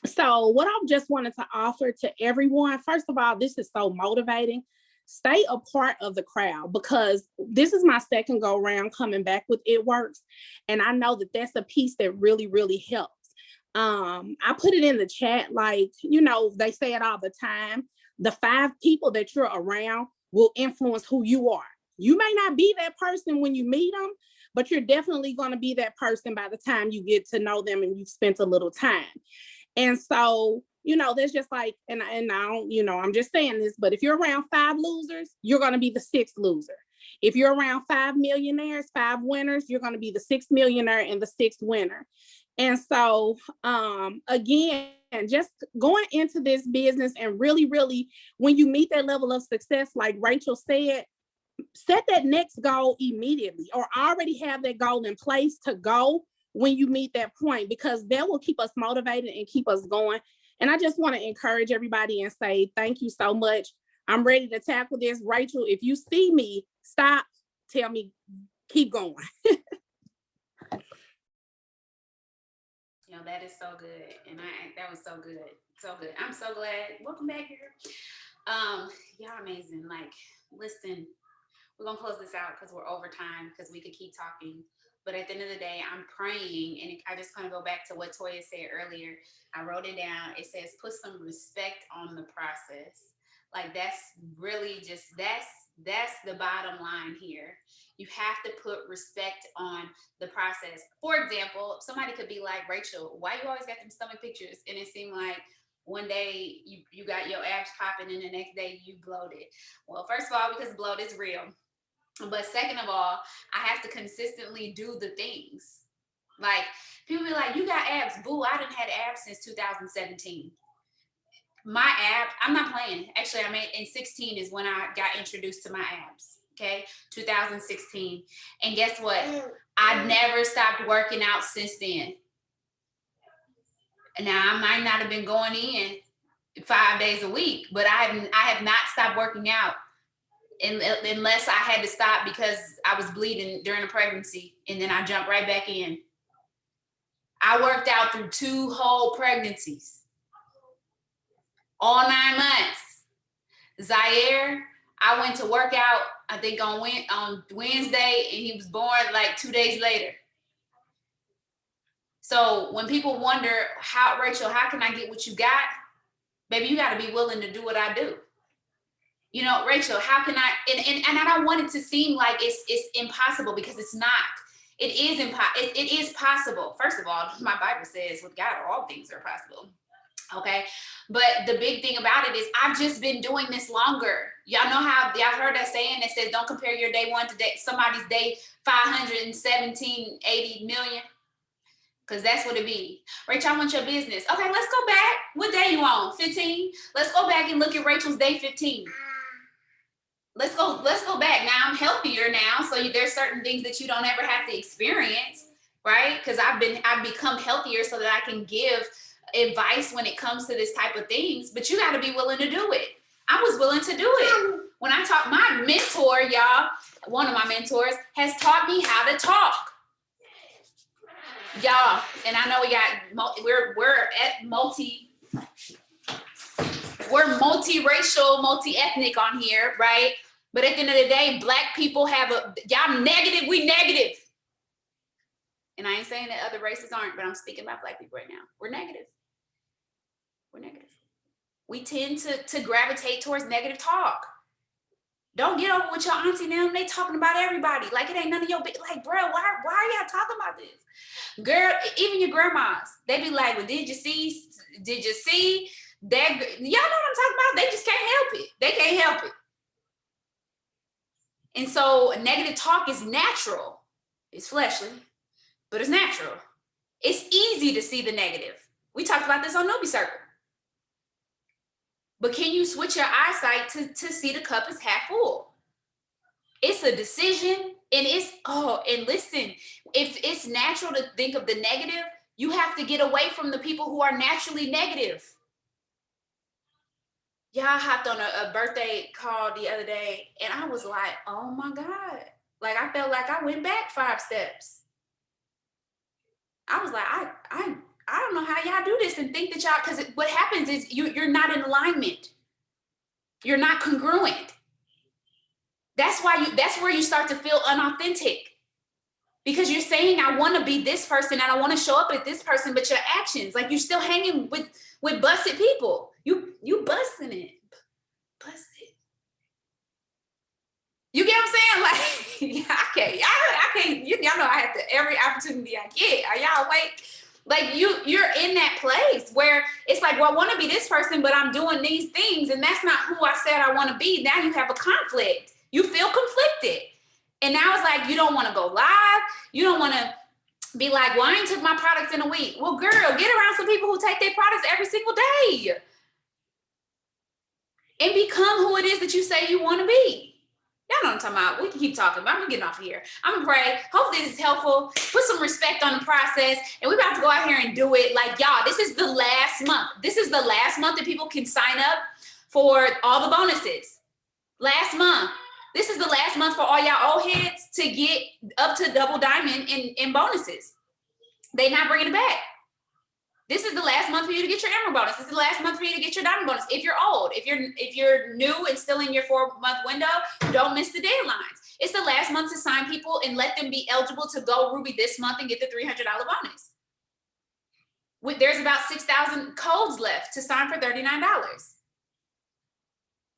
So what I just wanted to offer to everyone, first of all, this is so motivating. Stay a part of the crowd, because this is my second go round coming back with It Works. And I know that that's a piece that really, really helps. I put it in the chat, like, they say it all the time. The 5 people that you're around will influence who you are. You may not be that person when you meet them, but you're definitely going to be that person by the time you get to know them and you've spent a little time. And so, there's just like, and I don't, I'm just saying this, but if you're around 5 losers, you're going to be the 6th loser. If you're around 5 millionaires, 5 winners, you're going to be the 6th millionaire and the 6th winner. And so, again, just going into this business and really, really, when you meet that level of success, like Rachel said, set that next goal immediately, or already have that goal in place to go when you meet that point, because that will keep us motivated and keep us going. And I just want to encourage everybody and say, thank you so much. I'm ready to tackle this. Rachel, if you see me, stop, tell me, keep going. That is so good. And that was so good. So good. I'm so glad. Welcome back here. Y'all amazing. Like, listen, we're gonna close this out because we're over time, because we could keep talking But at the end of the day, I'm praying, and I just kind of go back to what Toya said earlier. I wrote it down. It says, put some respect on the process. Like that's really just that's the bottom line here. You have to put respect on the process. For example, somebody could be like, Rachel, why you always got them stomach pictures? And it seemed like one day you got your abs popping and the next day you bloated. Well, first of all, because bloat is real. But second of all, I have to consistently do the things. Like people be like, you got abs. Boo, I didn't had abs since 2017. My ab, I'm not playing. Actually, I made in 16 is when I got introduced to my abs. Okay, 2016. And guess what? I never stopped working out since then. And now I might not have been going in 5 days a week, but I have not stopped working out unless I had to stop because I was bleeding during a pregnancy, and then I jumped right back in. I worked out through 2 whole pregnancies, all 9 months. Zaire, I went to work out, I think on Wednesday, and he was born like 2 days later. So when people wonder, Rachel, how can I get what you got? Baby, you got to be willing to do what I do. You know, Rachel, how can I, and I don't want it to seem like it's impossible, because it's not. It is possible. First of all, my Bible says with God, all things are possible. Okay. But the big thing about it is I've just been doing this longer. Y'all know how y'all heard that saying that says, don't compare your day 1 to somebody's day 517, 80 million. Because that's what it be. Rachel, I want your business. Okay, let's go back. What day you on? 15? Let's go back and look at Rachel's day 15. Let's go back. Now I'm healthier now. So there's certain things that you don't ever have to experience, right? Because I've become healthier so that I can give advice when it comes to this type of things. But you got to be willing to do it. I was willing to do it. When I taught my mentor, y'all, one of my mentors has taught me how to talk. Y'all, and I know we're multiracial, multi-ethnic on here, right? But at the end of the day, Black people y'all negative, we negative. And I ain't saying that other races aren't, but I'm speaking about Black people right now. We're negative. We're negative. We tend to gravitate towards negative talk. Don't get over with your auntie now. They talking about everybody. Like it ain't none of your big, like, bro, why are y'all talking about this? Girl, even your grandmas, they be like, well, did you see that? Y'all know what I'm talking about? They just can't help it. They can't help it. And so negative talk is natural. It's fleshly, but it's natural. It's easy to see the negative. We talked about this on Newbie Circle. But can you switch your eyesight to see the cup is half full? It's a decision, and and listen, if it's natural to think of the negative, you have to get away from the people who are naturally negative. Y'all hopped on a birthday call the other day, and I was like, oh my God. Like I felt like I went back 5 steps. I was like, I don't know how y'all do this and think that y'all, because what happens is you're not in alignment. You're not congruent. That's where you start to feel unauthentic, because you're saying, I want to be this person and I want to show up as this person, but your actions, like you're still hanging with busted people. You busting it. Bust it. You get what I'm saying? Like, I can't, y'all know I have to, every opportunity I get. Are y'all awake? Like you're in that place where it's like, well, I want to be this person, but I'm doing these things, and that's not who I said I want to be. Now you have a conflict. You feel conflicted. And now it's like, you don't want to go live. You don't want to be like, well, I ain't took my products in a week. Well, girl, get around some people who take their products every single day and become who it is that you say you want to be. Y'all know what I'm talking about. We can keep talking, but I'm getting off of here. I'm gonna pray. Hopefully this is helpful. Put some respect on the process, and we're about to go out here and do it. Like, y'all, this is the last month. This is the last month that people can sign up for all the bonuses. Last month. This is the last month for all y'all old heads to get up to double diamond in bonuses. They not bringing it back. This is the last month for you to get your emerald bonus. This is the last month for you to get your diamond bonus. If you're old, if you're new and still in your 4-month window, don't miss the deadlines. It's the last month to sign people and let them be eligible to go Ruby this month and get the $300 bonus. There's about 6,000 codes left to sign for $39.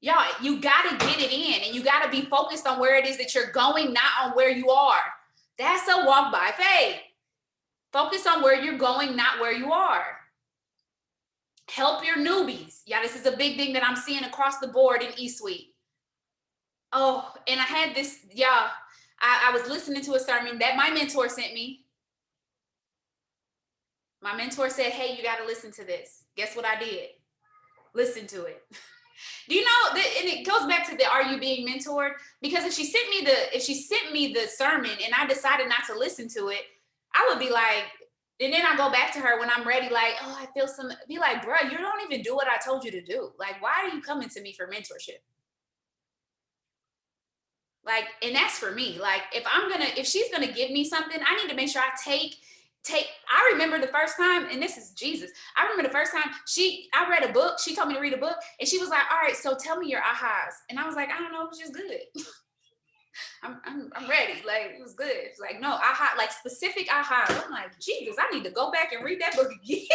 Y'all, you gotta get it in, and you gotta be focused on where it is that you're going, not on where you are. That's a walk by faith. Focus on where you're going, not where you are. Help your newbies. Yeah, this is a big thing that I'm seeing across the board in eSuite. Oh, and I had this, yeah, I was listening to a sermon that my mentor sent me. My mentor said, hey, you got to listen to this. Guess what I did? Listen to it. Do you know that? And it goes back to the are you being mentored? Because if she sent me the sermon and I decided not to listen to it, I would be like, and then I go back to her when I'm ready, like, oh, I feel be like, bro, you don't even do what I told you to do. Like, why are you coming to me for mentorship? Like, and that's for me. Like, if she's gonna give me something, I need to make sure I take. I remember the first time, and this is Jesus. I remember the first time I read a book. She told me to read a book, and she was like, all right, so tell me your ahas. And I was like, I don't know, it was just good. I'm ready. Like, it was good. It's like, no, aha, like specific ahas. I'm like, Jesus, I need to go back and read that book again.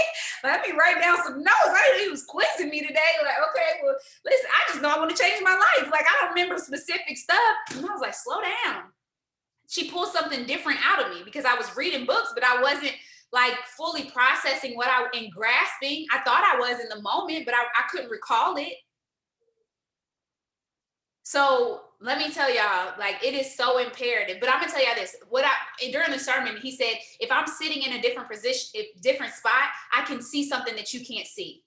Let me write down some notes. He was quizzing me today. Like, okay, well, listen, I just know I want to change my life. Like, I don't remember specific stuff. And I was like, slow down. She pulled something different out of me because I was reading books, but I wasn't like fully processing and grasping. I thought I was in the moment, but I couldn't recall it. So let me tell y'all, like, it is so imperative. But I'm gonna tell y'all this. During the sermon, he said, if I'm sitting in a different position, different spot, I can see something that you can't see.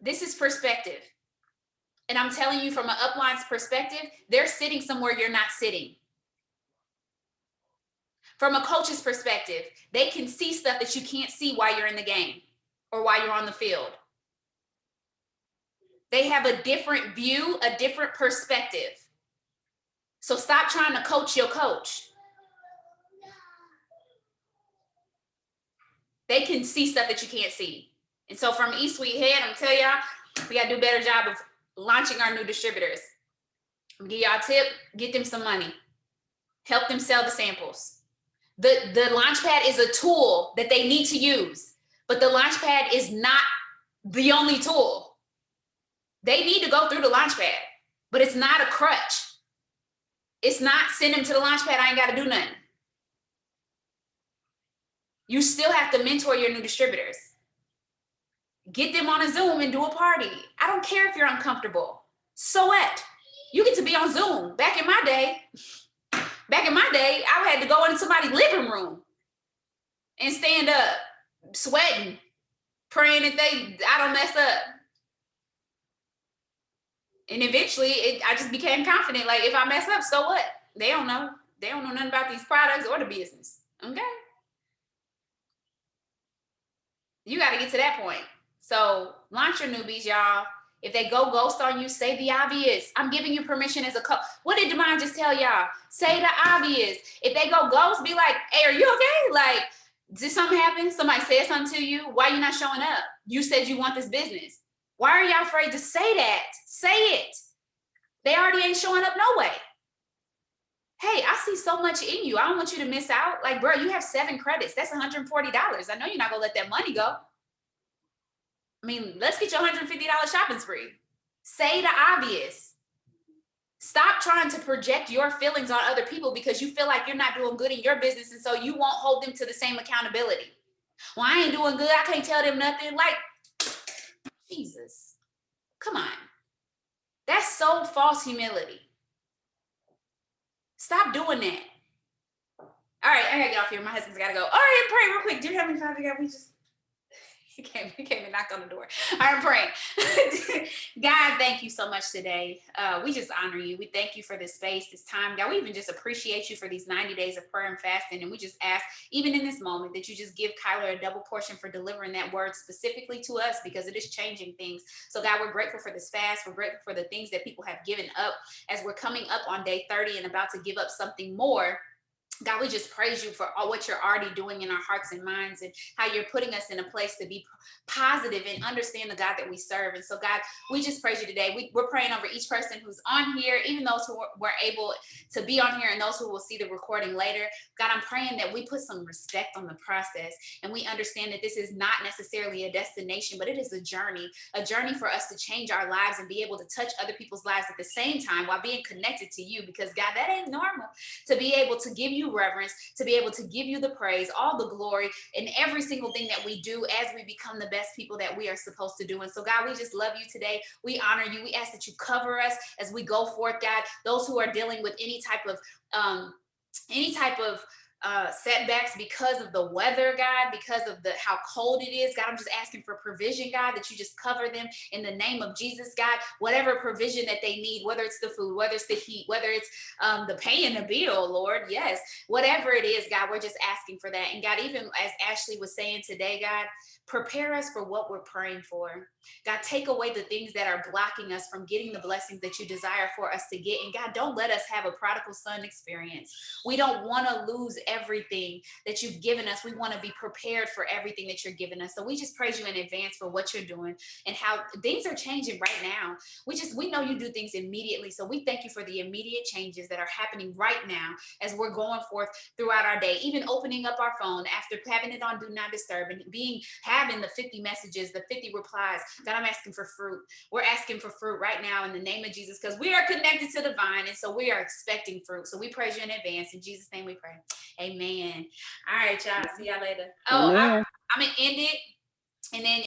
This is perspective. And I'm telling you from an upline's perspective, they're sitting somewhere you're not sitting. From a coach's perspective, they can see stuff that you can't see while you're in the game or while you're on the field. They have a different view, a different perspective. So stop trying to coach your coach. They can see stuff that you can't see. And so from eSuite head, I'm telling y'all, we got to do a better job of launching our new distributors. I'll give y'all a tip, get them some money. Help them sell the samples. The Launchpad is a tool that they need to use, but the Launchpad is not the only tool. They need to go through the Launchpad, but it's not a crutch. It's not send them to the Launchpad, I ain't got to do nothing. You still have to mentor your new distributors. Get them on a Zoom and do a party. I don't care if you're uncomfortable. So what? You get to be on Zoom. Back in my day, I had to go into somebody's living room and stand up, sweating, praying that I don't mess up. And eventually, I just became confident. Like, if I mess up, so what? They don't know. They don't know nothing about these products or the business. Okay? You got to get to that point. So launch your newbies, y'all. If they go ghost on you, say the obvious. I'm giving you permission as a coach. What did Demond just tell y'all? Say the obvious. If they go ghost, be like, hey, are you okay? Like, did something happen? Somebody said something to you? Why are you not showing up? You said you want this business. Why are y'all afraid to say that? Say it. They already ain't showing up no way. Hey, I see so much in you. I don't want you to miss out. Like, bro, you have 7 credits. That's $140. I know you're not going to let that money go. I mean, let's get your $150 shopping spree. Say the obvious. Stop trying to project your feelings on other people because you feel like you're not doing good in your business, and so you won't hold them to the same accountability. Well, I ain't doing good. I can't tell them nothing. Like, Jesus. Come on. That's so false humility. Stop doing that. All right, I gotta get off here. My husband's gotta go. All right, pray real quick. Do you have any time? He came and knocked on the door. I'm praying. God, thank you so much today. We just honor you. We thank you for this space, this time. God, we even just appreciate you for these 90 days of prayer and fasting. And we just ask, even in this moment, that you just give Kyler a double portion for delivering that word specifically to us, because it is changing things. So God, we're grateful for this fast. We're grateful for the things that people have given up as we're coming up on day 30 and about to give up something more. God, we just praise you for all what you're already doing in our hearts and minds, and how you're putting us in a place to be positive and understand the God that we serve. And so, God, we just praise you today. We're praying over each person who's on here, even those who were able to be on here and those who will see the recording later. God, I'm praying that we put some respect on the process, and we understand that this is not necessarily a destination, but it is a journey for us to change our lives and be able to touch other people's lives at the same time while being connected to you. Because, God, that ain't normal, to be able to give you reverence, to be able to give you the praise, all the glory, and every single thing that we do as we become the best people that we are supposed to do. And so, God, we just love you today. We honor you. We ask that you cover us as we go forth, God. Those who are dealing with any type of setbacks because of the weather, God, because of how cold it is, God, I'm just asking for provision, God, that you just cover them in the name of Jesus, God. Whatever provision that they need, whether it's the food, whether it's the heat, whether it's the paying the bill, Lord, yes, whatever it is, God, we're just asking for that. And God, even as Ashley was saying today, God, prepare us for what we're praying for. God, take away the things that are blocking us from getting the blessings that you desire for us to get. And God, don't let us have a prodigal son experience. We don't want to lose everything that you've given us. We want to be prepared for everything that you're giving us. So we just praise you in advance for what you're doing and how things are changing right now. We know you do things immediately. So we thank you for the immediate changes that are happening right now as we're going forth throughout our day, even opening up our phone after having it on Do Not Disturb and having the 50 messages, the 50 replies. God, I'm asking for fruit. We're asking for fruit right now in the name of Jesus, because we are connected to the vine, and so we are expecting fruit. So we praise you in advance. In Jesus' name we pray. Amen. All right, y'all. See y'all later. Oh, I'm going to end it, and then